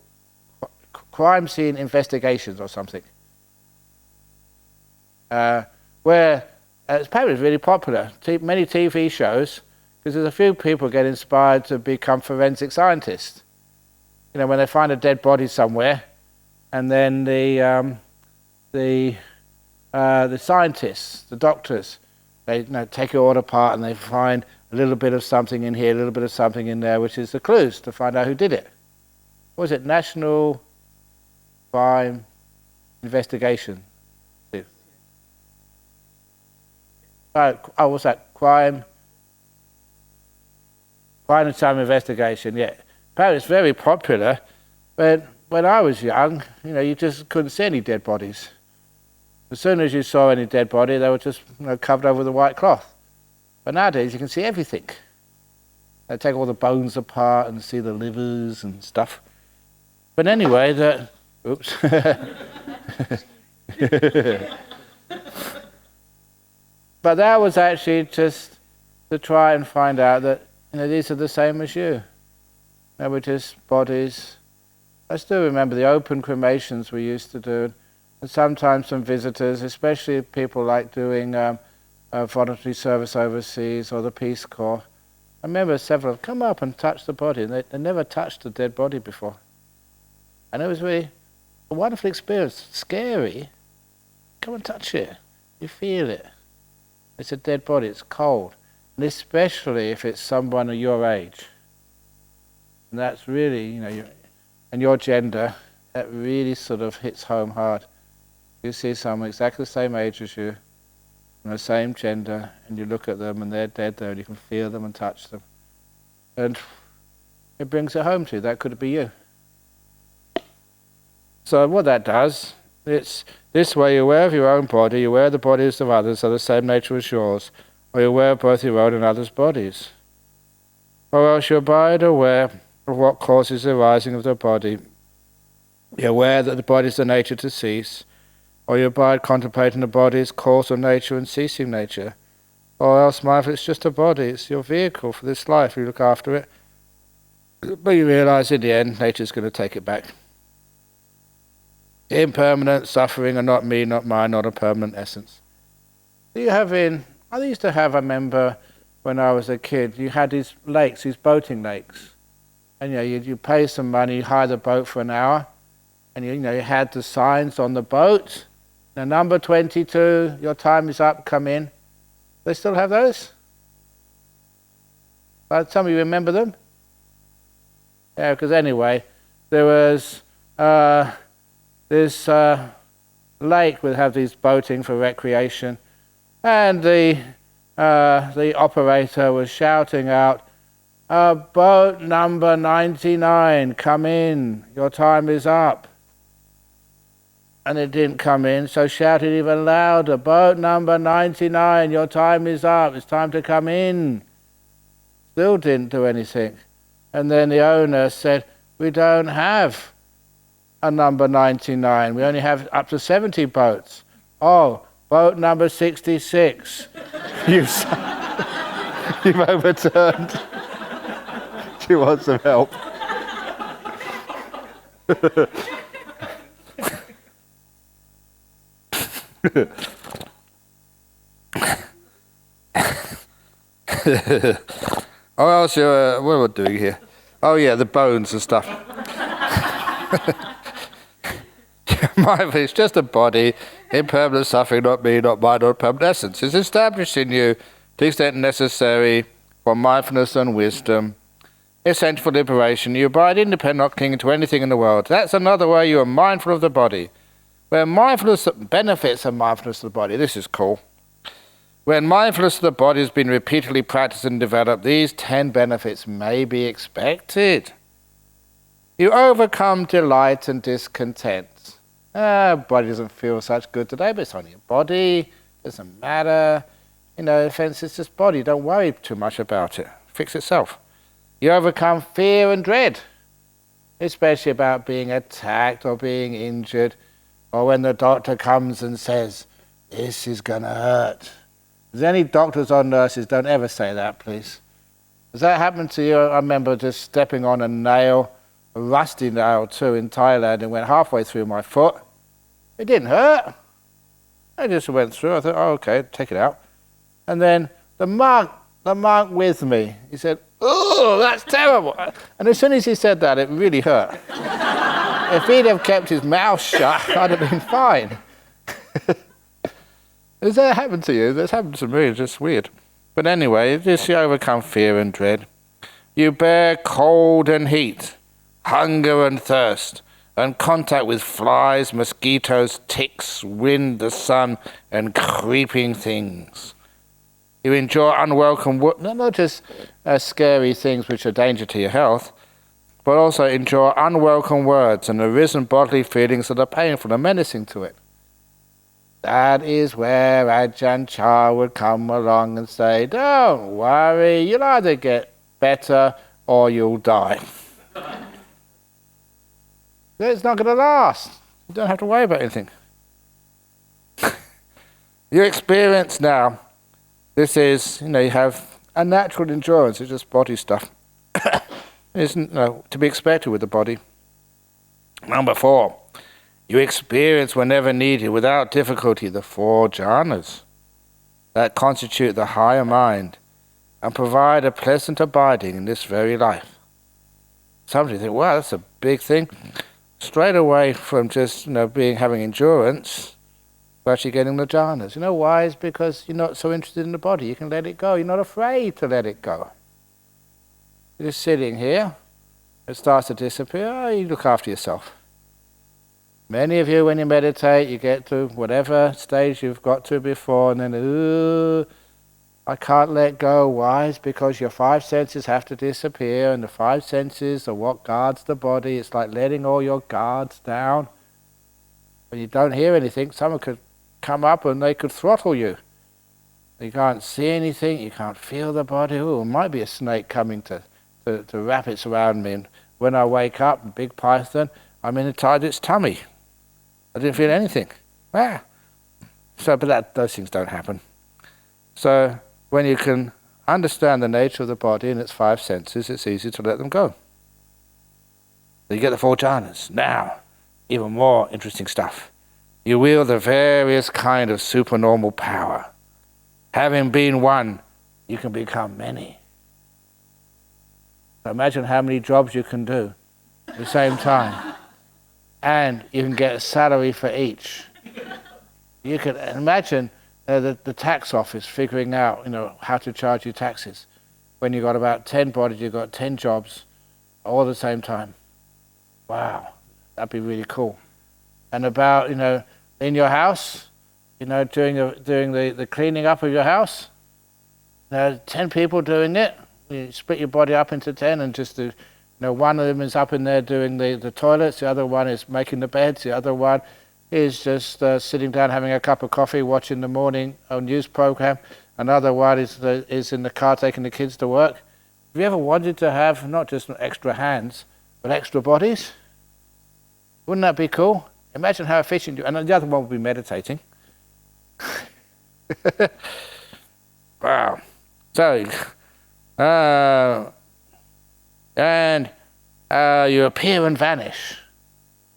Crime Scene Investigations or something? Where apparently it's really popular. Many TV shows, because there's a few people get inspired to become forensic scientists. When they find a dead body somewhere, and then the scientists, the doctors, they take it all apart and they find a little bit of something in here, a little bit of something in there, which is the clues to find out who did it. What was it? National Crime Investigation. What's that? Crime and Crime Investigation, yeah. Apparently it's very popular, but when I was young, you just couldn't see any dead bodies. As soon as you saw any dead body, they were just covered over with a white cloth. But nowadays you can see everything. They take all the bones apart and see the livers and stuff. But anyway, oops. But that was actually just to try and find out that these are the same as you. They were just bodies. I still remember the open cremations we used to do, and sometimes some visitors, especially people like doing voluntary service overseas or the Peace Corps. I remember several come up and touch the body, and they never touched a dead body before. And it was really a wonderful experience. Scary. Come and touch it. You feel it. It's a dead body, it's cold. And especially if it's someone of your age. And that's really, and your gender, that really sort of hits home hard. You see someone exactly the same age as you, and the same gender, and you look at them and they're dead there, and you can feel them and touch them. And it brings it home to you. That could be you. So what that does, it's this way you're aware of your own body, you're aware the bodies of others are the same nature as yours, or you're aware of both your own and others' bodies. Or else you abide aware of what causes the rising of the body. You're aware that the body is the nature to cease, or you abide contemplating the body's causal nature and ceasing nature. Or else mindful, it's just a body, it's your vehicle for this life, you look after it. But you realise in the end, nature's going to take it back. Impermanent suffering are not me, not mine, not a permanent essence. I used to have, I remember when I was a kid, you had these lakes, these boating lakes. and you pay some money, you hire the boat for an hour, and you had the signs on the boat. Now, number 22, your time is up, come in. They still have those? Some of you remember them? Yeah, because anyway, there was this lake would have these boating for recreation, and the operator was shouting out, boat number 99, come in, your time is up. And it didn't come in, so shouted even louder, boat number 99, your time is up, it's time to come in. Still didn't do anything. And then the owner said, we don't have a number 99, we only have up to 70 boats. Oh, boat number 66. You've overturned. Do you want some help? Oh, else what am I doing here? Oh yeah, the bones and stuff. It's just a body, impermanent suffering, not me, not mine, not permanent essence. It's established in you to the extent necessary for mindfulness and wisdom. Essential for liberation. You abide independent, not clinging to anything in the world. That's another way you are mindful of the body. Where mindfulness, benefits of mindfulness of the body. This is cool. When mindfulness of the body has been repeatedly practiced and developed, these 10 benefits may be expected. You overcome delight and discontent. Body doesn't feel such good today, but it's only a body. Doesn't matter. Offense is just body. Don't worry too much about it. Fix itself. You overcome fear and dread, especially about being attacked or being injured, or when the doctor comes and says, this is going to hurt. If there's any doctors or nurses, don't ever say that, please. Has that happened to you? I remember just stepping on a nail, a rusty nail too, in Thailand, and went halfway through my foot. It didn't hurt. I just went through. I thought, oh, okay, take it out. And then the monk with me, he said, oh, that's terrible. And as soon as he said that, it really hurt. If he'd have kept his mouth shut, I'd have been fine. Has that happened to you? That's happened to me. It's just weird. But anyway, this you overcome fear and dread. You bear cold and heat, hunger and thirst, and contact with flies, mosquitoes, ticks, wind, the sun, and creeping things. You enjoy unwelcome not just scary things which are danger to your health, but also enjoy unwelcome words and arisen bodily feelings that are painful and menacing to it. That is where Ajahn Chah would come along and say, don't worry, you'll either get better or you'll die. It's not going to last. You don't have to worry about anything. Your experience now, this is, you have a natural endurance, it's just body stuff. It's to be expected with the body. Number 4. You experience whenever needed, without difficulty, the 4 jhanas that constitute the higher mind and provide a pleasant abiding in this very life. Somebody think, wow, that's a big thing. Straight away from just having endurance, we're actually getting the jhanas. You know why? It's because you're not so interested in the body. You can let it go. You're not afraid to let it go. You're just sitting here. It starts to disappear. Oh, you look after yourself. Many of you, when you meditate, you get to whatever stage you've got to before, and then, I can't let go. Why? It's because your 5 senses have to disappear, and the 5 senses are what guards the body. It's like letting all your guards down. When you don't hear anything, someone could come up and they could throttle you. You can't see anything, you can't feel the body. Oh, it might be a snake coming to wrap its around me. And when I wake up, a big python, I'm inside its tummy. I didn't feel anything. But those things don't happen. So when you can understand the nature of the body and its 5 senses, it's easy to let them go. So you get the 4 jhanas. Now, even more interesting stuff. You wield the various kind of supernormal power. Having been one, you can become many. So imagine how many jobs you can do at the same time. And you can get a salary for each. You can imagine the tax office figuring out, how to charge you taxes. When you've got about 10 bodies, you've got 10 jobs all at the same time. Wow, that'd be really cool. And about, in your house, doing the cleaning up of your house, 10 people doing it. You split your body up into 10 and just do, one of them is up in there doing the toilets, the other one is making the beds, the other one is just sitting down having a cup of coffee, watching the morning news program. Another one is in the car taking the kids to work. Have you ever wanted to have not just extra hands, but extra bodies? Wouldn't that be cool? Imagine how efficient you... And the other one would be meditating. Wow. So, you appear and vanish.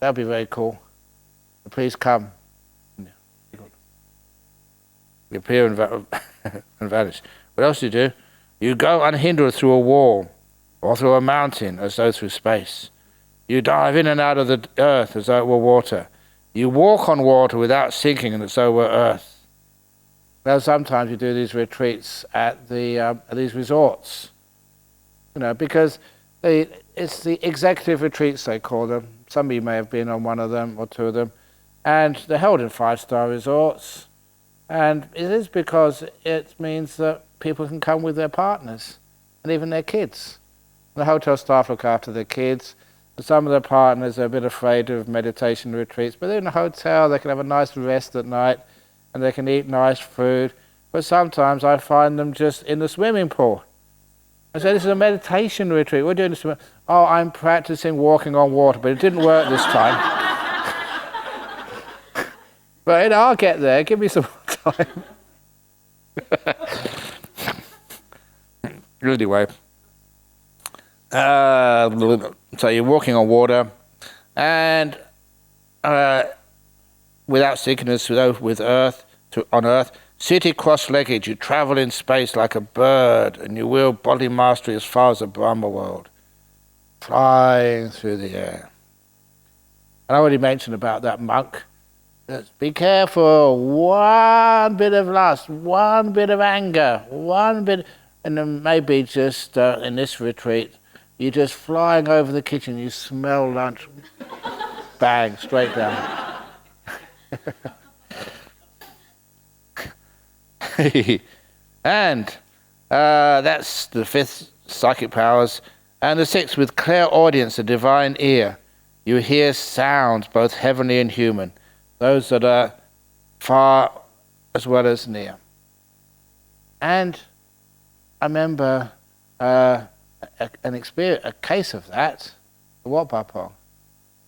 That would be very cool. Please come. You appear and vanish. What else do you do? You go unhindered through a wall or through a mountain as though through space. You dive in and out of the earth as though it were water. You walk on water without sinking as though it were earth. Now sometimes you do these retreats at these resorts, because it's the executive retreats they call them. Some of you may have been on one of them or two of them, and they're held in 5-star resorts. And it is because it means that people can come with their partners and even their kids. The hotel staff look after their kids. Some of the partners are a bit afraid of meditation retreats, but they're in a hotel, they can have a nice rest at night, and they can eat nice food. But sometimes I find them just in the swimming pool. I say, this is a meditation retreat. We're doing this. Oh, I'm practicing walking on water, but it didn't work this time. But I'll get there. Give me some more time. Anyway. So you're walking on water, and without sickness, with earth, on earth, seated cross-legged, you travel in space like a bird, and you wield body mastery as far as the Brahma world, flying through the air. And I already mentioned about that monk. Be careful, one bit of lust, one bit of anger, one bit, and then maybe just in this retreat, you're just flying over the kitchen, you smell lunch, bang, straight down. And that's the 5th, psychic powers. And the 6th, with clairaudience, a divine ear, you hear sounds both heavenly and human, those that are far as well as near. And I remember a case of that, the Wat Pah Pong,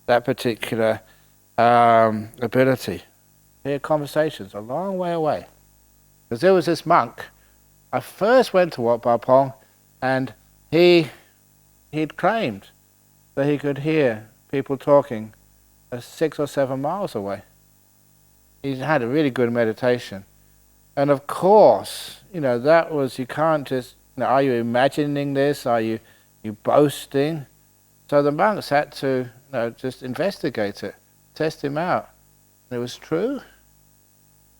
that particular ability. Hear conversations a long way away. Because there was this monk, I first went to Wat Pah Pong, and he'd claimed that he could hear people talking 6 or 7 miles away. He had a really good meditation. And of course, that was, you can't just, are you imagining this? Are you boasting? So the monks had to just investigate it, test him out. And it was true.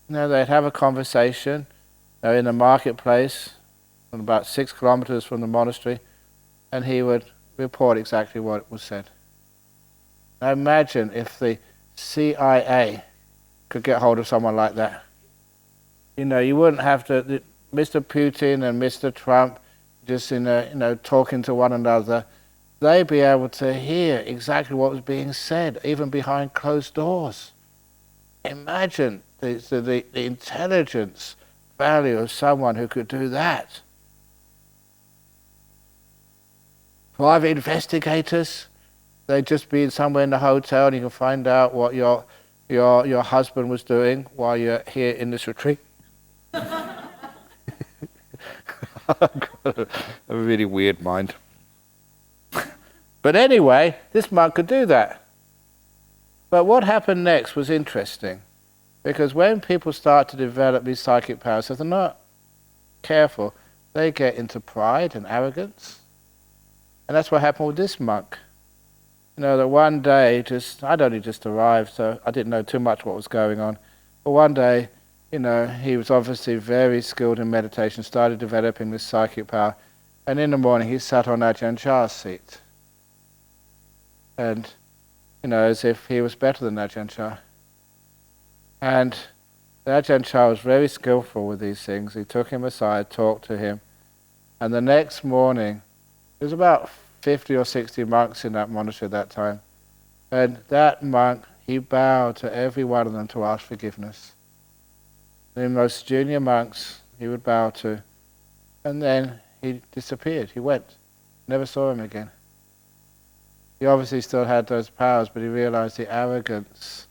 They'd have a conversation in the marketplace, about 6 kilometers from the monastery, and he would report exactly what was said. Now imagine if the CIA could get hold of someone like that. You wouldn't have to, Mr. Putin and Mr. Trump, just talking to one another, they'd be able to hear exactly what was being said, even behind closed doors. Imagine the intelligence value of someone who could do that. Private investigators, they'd just be somewhere in the hotel and you can find out what your husband was doing while you're here in this retreat. I've got a really weird mind. But anyway, this monk could do that. But what happened next was interesting. Because when people start to develop these psychic powers, if they're not careful, they get into pride and arrogance. And that's what happened with this monk. That one day, I'd only just arrived, so I didn't know too much what was going on. But one day, he was obviously very skilled in meditation, started developing this psychic power. And in the morning, he sat on Ajahn Chah's seat. And, as if he was better than Ajahn Chah. And Ajahn Chah was very skillful with these things. He took him aside, talked to him. And the next morning, there was about 50 or 60 monks in that monastery at that time. And that monk, he bowed to every one of them to ask forgiveness. The most junior monks he would bow to. And then he disappeared. He went. Never saw him again. He obviously still had those powers, but he realized the arrogance,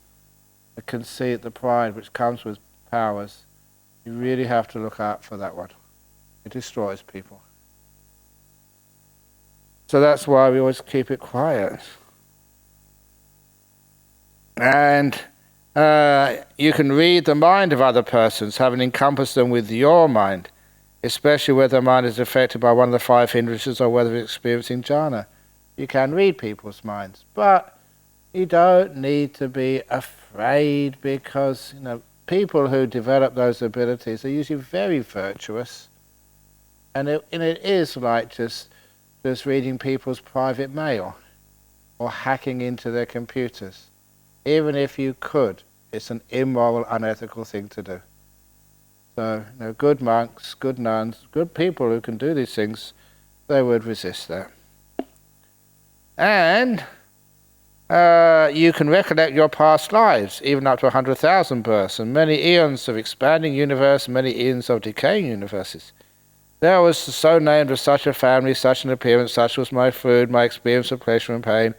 the conceit, the pride which comes with powers. You really have to look out for that one. It destroys people. So that's why we always keep it quiet. And you can read the mind of other persons, having encompassed them with your mind, especially whether the mind is affected by one of the 5 hindrances or whether it's experiencing jhana. You can read people's minds, but you don't need to be afraid because people who develop those abilities are usually very virtuous, and it is like just reading people's private mail or hacking into their computers. Even if you could, it's an immoral, unethical thing to do. So, good monks, good nuns, good people who can do these things, they would resist that. And you can recollect your past lives, even up to 100,000 births, and many eons of expanding universe, and many eons of decaying universes. There was so named of such a family, such an appearance, such was my food, my experience of pleasure and pain,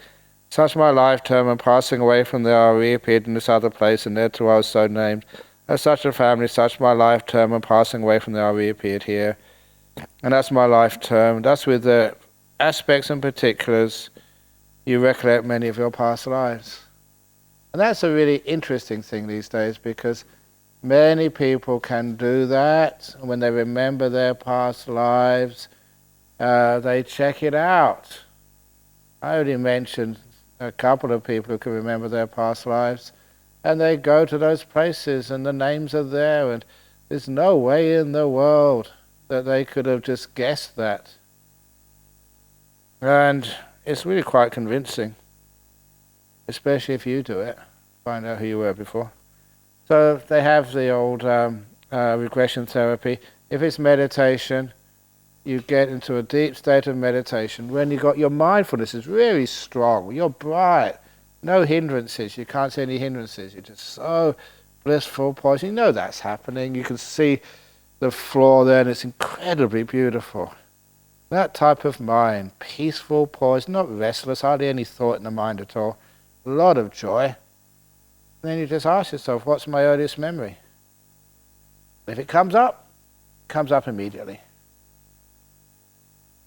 such my lifetime, and passing away from there I reappeared in this other place, and there too I was so named. As such a family, such my lifetime, and passing away from there I reappeared here. And that's my lifetime. That's with the aspects and particulars you recollect many of your past lives. And that's a really interesting thing these days, because many people can do that. When they remember their past lives, they check it out. I already mentioned a couple of people who can remember their past lives, and they go to those places and the names are there, and there's no way in the world that they could have just guessed that. And it's really quite convincing, especially if you do it, find out who you were before. So they have the old regression therapy. If it's meditation, you get into a deep state of meditation. When your mindfulness is really strong, you're bright, no hindrances, you can't see any hindrances, you're just so blissful, poised. You know that's happening, you can see the floor there and it's incredibly beautiful. That type of mind, peaceful, poised, not restless, hardly any thought in the mind at all, a lot of joy. And then you just ask yourself, what's my earliest memory? If it comes up immediately.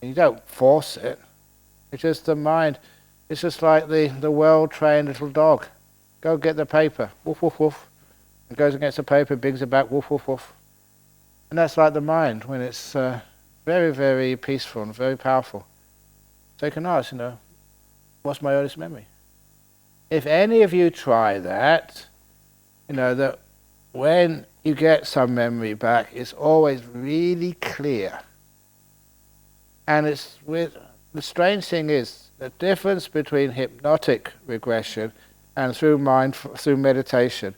And you don't force it. It's just the mind. It's just like the well-trained little dog. Go get the paper. Woof, woof, woof. It goes and gets the paper, brings it back. Woof, woof, woof. And that's like the mind when it's very, very peaceful and very powerful. So you can ask, what's my earliest memory? If any of you try that, that when you get some memory back, it's always really clear. And the strange thing is, the difference between hypnotic regression and through meditation.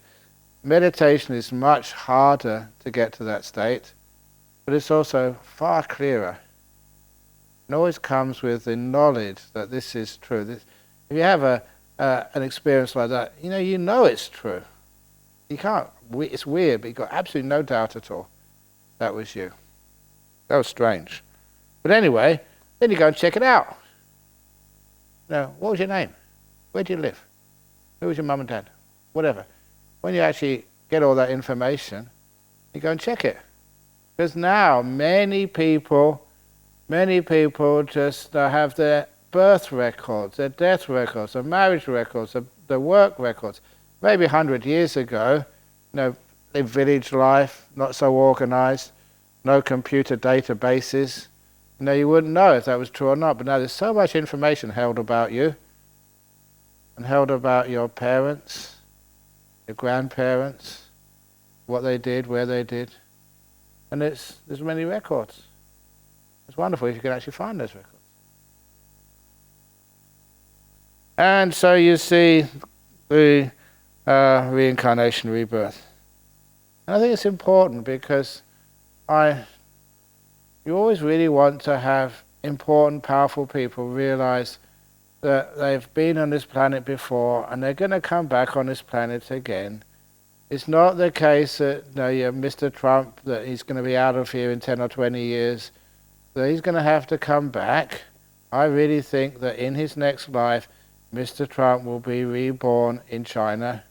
Meditation is much harder to get to that state, but it's also far clearer. It always comes with the knowledge that this is true. If you have an experience like that, you know it's true. You can't. It's weird, but you've got absolutely no doubt at all. That was you. That was strange. But anyway, then you go and check it out. What was your name? Where do you live? Who was your mum and dad? Whatever. When you actually get all that information, you go and check it. Because now many people just have their birth records, their death records, their marriage records, their work records. Maybe 100 years ago, live village life, not so organized, no computer databases, You wouldn't know if that was true or not. But now there's so much information held about you, and held about your parents, your grandparents, what they did, where they did, and there's many records. It's wonderful if you can actually find those records. And so you see the reincarnation, rebirth. And I think it's important because you always really want to have important, powerful people realize that they've been on this planet before and they're going to come back on this planet again. It's not the case that you have Mr. Trump, that he's going to be out of here in 10 or 20 years, that he's going to have to come back. I really think that in his next life, Mr. Trump will be reborn in China.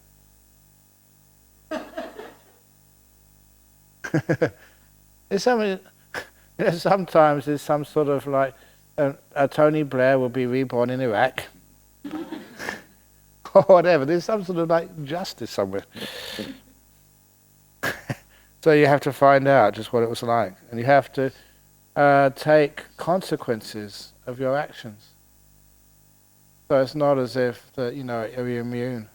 It's something, sometimes there's some sort of like, a Tony Blair will be reborn in Iraq. Or whatever. There's some sort of like justice somewhere. So you have to find out just what it was like. And you have to take consequences of your actions. So it's not as if that, you're immune.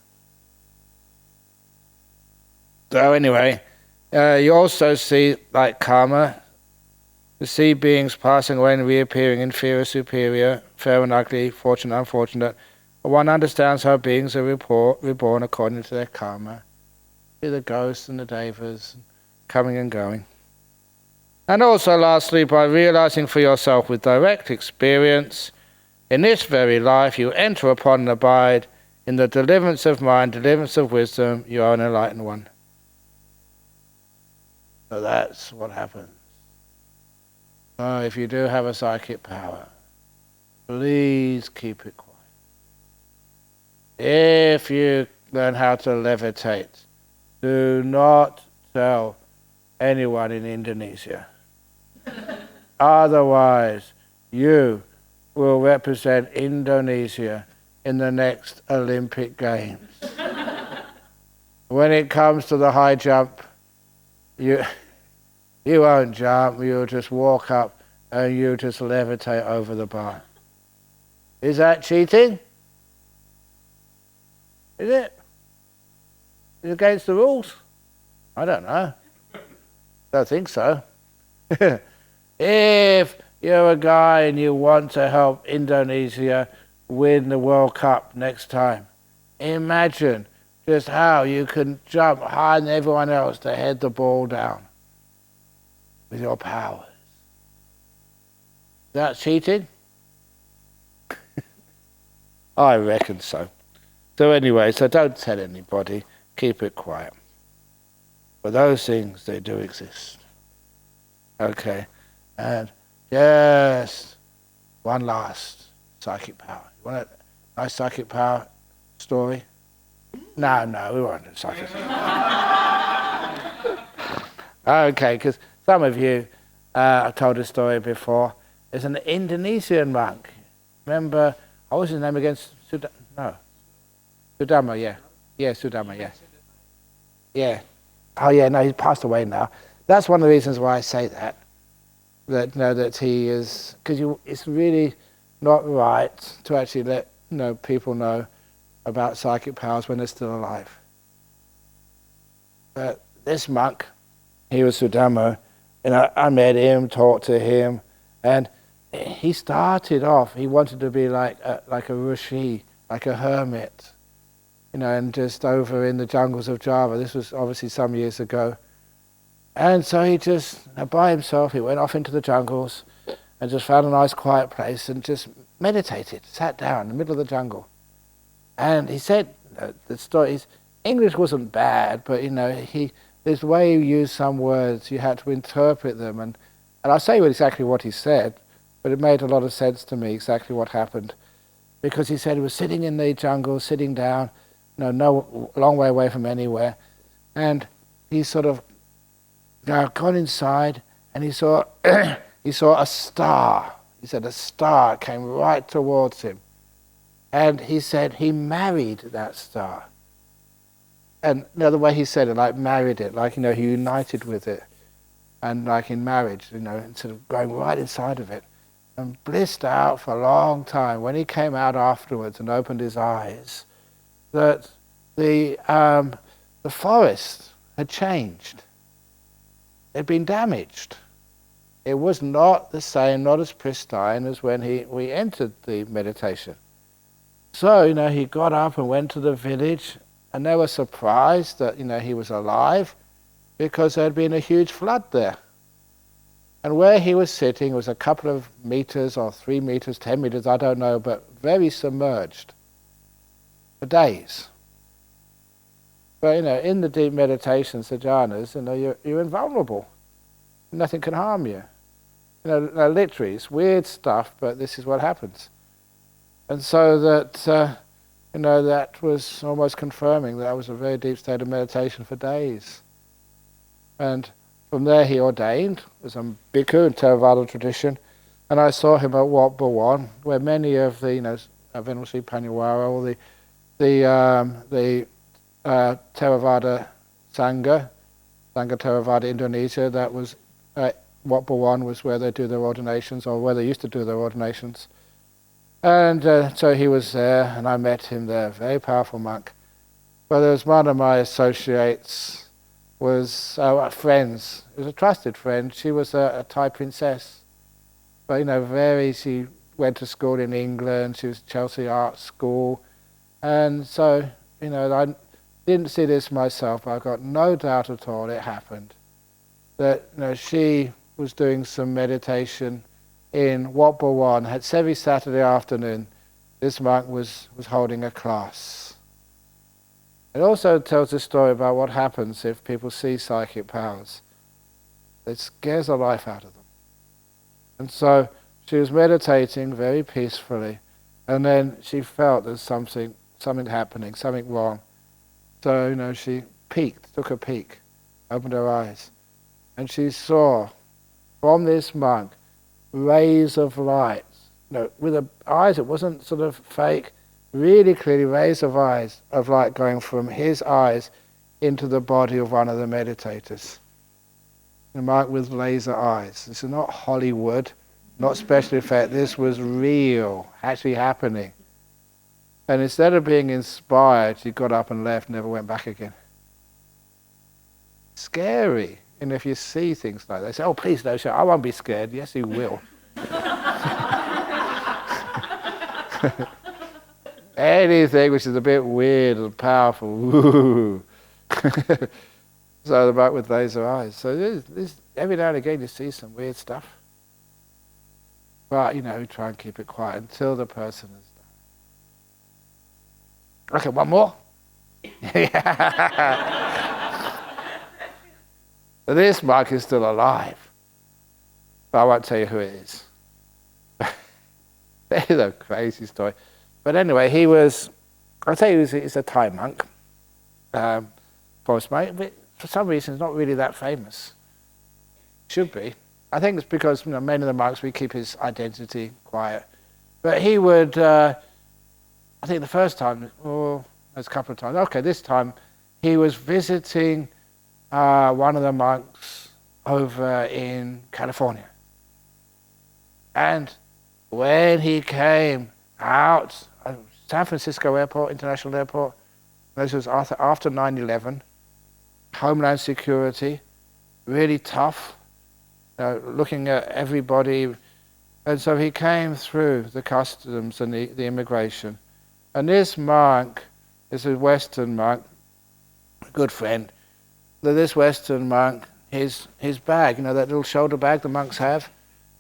So anyway, you also see like karma. You see beings passing away and reappearing, inferior, superior, fair and ugly, fortunate, unfortunate. One understands how beings are reborn according to their karma. See the ghosts and the devas coming and going. And also lastly, by realizing for yourself with direct experience, in this very life you enter upon and abide in the deliverance of mind, deliverance of wisdom, you are an enlightened one. So that's what happens. So if you do have a psychic power, please keep it quiet. If you learn how to levitate, do not tell anyone in Indonesia. Otherwise, you will represent Indonesia in the next Olympic Games. When it comes to the high jump, you won't jump, you'll just walk up and you'll just levitate over the bar. Is that cheating? Is it? Is it against the rules? I don't know. Don't think so. If you're a guy and you want to help Indonesia win the World Cup next time, imagine just how you can jump higher than everyone else to head the ball down with your powers. Is that cheating? I reckon so. So anyway, so don't tell anybody. Keep it quiet. But those things, they do exist. Okay. And just one last psychic power. You want a nice psychic power story? No, we won't do psychic. Okay, because some of you, I've told this story before. There's an Indonesian monk. Remember, what was his name again? Sudama, yeah. Yeah, Sudama, yeah. Yeah. Oh, yeah, no, he's passed away now. That's one of the reasons why I say that. That he is, because it's really not right to actually let people know about psychic powers when they're still alive. But this monk, he was Sudama, and I met him, talked to him, and he started off, he wanted to be like a rishi, like a hermit, and just over in the jungles of Java. This was obviously some years ago. And so he just, by himself, he went off into the jungles and just found a nice quiet place and just meditated, sat down in the middle of the jungle. And he said, the story, his English wasn't bad, but this way he used some words, you had to interpret them. And I'll say exactly what he said, but it made a lot of sense to me, exactly what happened. Because he said he was sitting in the jungle, sitting down, no long way away from anywhere. And he sort of gone inside, and he saw a star. He said a star came right towards him. And he said he married that star. And the way he said it, like married it, like, he united with it. And like in marriage, instead of going right inside of it. and blissed out for a long time. When he came out afterwards and opened his eyes, that the forest had changed. It had been damaged. It was not the same, not as pristine as when we entered the meditation. So, he got up and went to the village, and they were surprised that, he was alive, because there had been a huge flood there. And where he was sitting was a couple of meters or 3 meters, 10 meters, I don't know, but very submerged for days. But, in the deep meditations, the jhanas, you're invulnerable. Nothing can harm you. Literally, it's weird stuff, but this is what happens. And so that, that was almost confirming that I was in a very deep state of meditation for days. And from there he ordained as a bhikkhu in Theravada tradition, and I saw him at Wat Bhawan, where many of the, Venerable Sri Panyawara, all the Theravada Sangha Theravada Indonesia, that was Wat Bhawan was where they do their ordinations, or where they used to do their ordinations. And so he was there, and I met him there, very powerful monk. Well, there was one of my associates, friends, it was a trusted friend. She was a Thai princess, but she went to school in England, she was Chelsea Art School, and so, I didn't see this myself, but I've got no doubt at all it happened. That, she was doing some meditation in Wat Bhawan. Every Saturday afternoon, this monk was holding a class. It also tells a story about what happens if people see psychic powers. It scares the life out of them. And so she was meditating very peacefully, and then she felt there's something happening, something wrong. So, she took a peek, opened her eyes, and she saw from this monk rays of light. With the eyes, it wasn't sort of fake, really clearly rays of light going from his eyes into the body of one of the meditators. The monk with laser eyes. This is not Hollywood, not special effect. This was real, actually happening. And instead of being inspired, she got up and left, never went back again. Scary. And if you see things like that, they say, "Oh, please don't show. I won't be scared." Yes, you will. Anything which is a bit weird and powerful, woo. So the monk with laser eyes. So this, every now and again you see some weird stuff. But, try and keep it quiet until the person is done. Okay, one more. This monk is still alive. But I won't tell you who it is. It's a crazy story. But anyway, I'll tell you, he's a Thai monk. Forest monk, but for some reason he's not really that famous. Should be. I think it's because many of the monks, we keep his identity quiet. But he would, I think the first time, or there's a couple of times, okay, this time he was visiting one of the monks over in California. And when he came out, San Francisco Airport, International Airport, this was after 9/11, Homeland Security, really tough, looking at everybody. And so he came through the customs and the immigration. And this monk is a Western monk, a good friend. This Western monk, his bag, that little shoulder bag the monks have,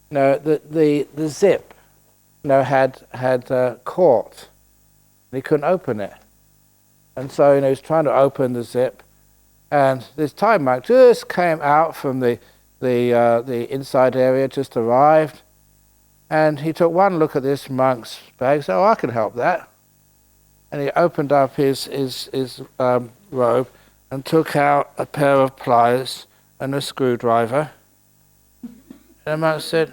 the zip, had caught. He couldn't open it. And so, he was trying to open the zip, and this Thai monk just came out from the inside area, just arrived, and he took one look at this monk's bag and said, "Oh, I can help that." And he opened up his robe and took out a pair of pliers and a screwdriver. And the monk said,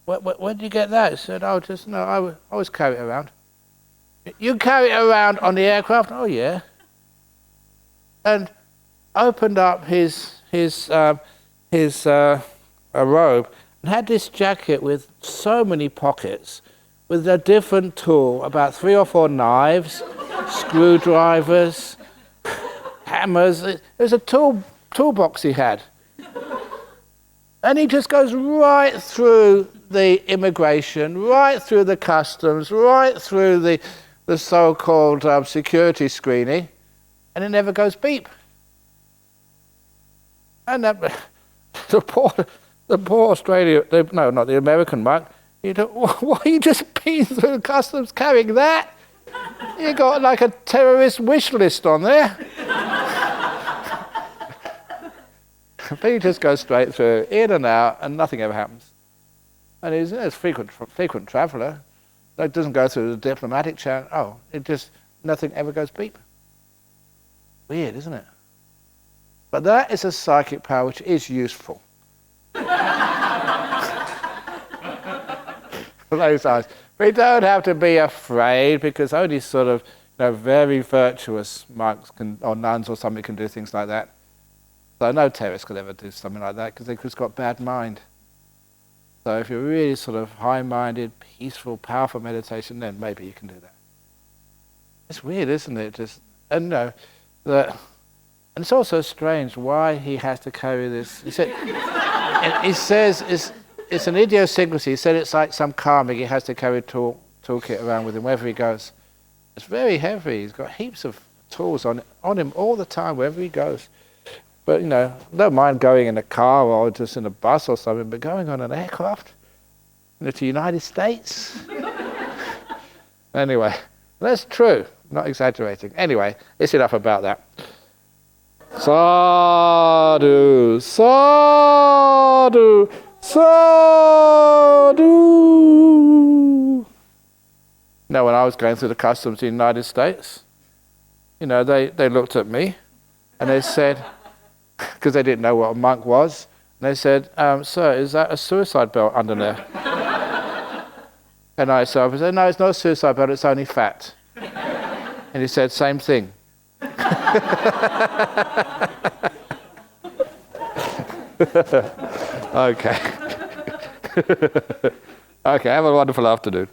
where did you get that? He said, "Oh, I always carry it around." "You carry it around on the aircraft?" "Oh, yeah." And opened up his robe and had this jacket with so many pockets, with a different tool, about 3 or 4 knives, screwdrivers, hammers. It was a toolbox he had. And he just goes right through the immigration, right through the customs, right through the so-called security screening, and it never goes beep. And the poor Australian, no, not the American monk, you know, why you just been through customs carrying that? You got like a terrorist wish list on there. But he just goes straight through, in and out, and nothing ever happens. And he's a frequent traveller. It doesn't go through the diplomatic channel. Oh, nothing ever goes beep. Weird, isn't it? But that is a psychic power which is useful. For those eyes. We don't have to be afraid, because only sort of very virtuous monks or nuns or something can do things like that. So no terrorist could ever do something like that, because they've just got bad mind. So if you're really sort of high-minded, peaceful, powerful meditation, then maybe you can do that. It's weird, isn't it? And it's also strange why he has to carry this. He says it's an idiosyncrasy. He said it's like some karmic. He has to carry a toolkit around with him wherever he goes. It's very heavy. He's got heaps of tools on him all the time wherever he goes. But don't mind going in a car or just in a bus or something, but going on an aircraft to the United States. Anyway, that's true. Not exaggerating. Anyway, it's enough about that. Sadhu, sadhu, sadhu. Now, when I was going through the customs in the United States, they looked at me and they said, because they didn't know what a monk was, and they said, "Sir, is that a suicide belt under there?" And I said, "No, it's not a suicide belt, it's only fat." And he said, "Same thing." Okay. Okay, have a wonderful afternoon.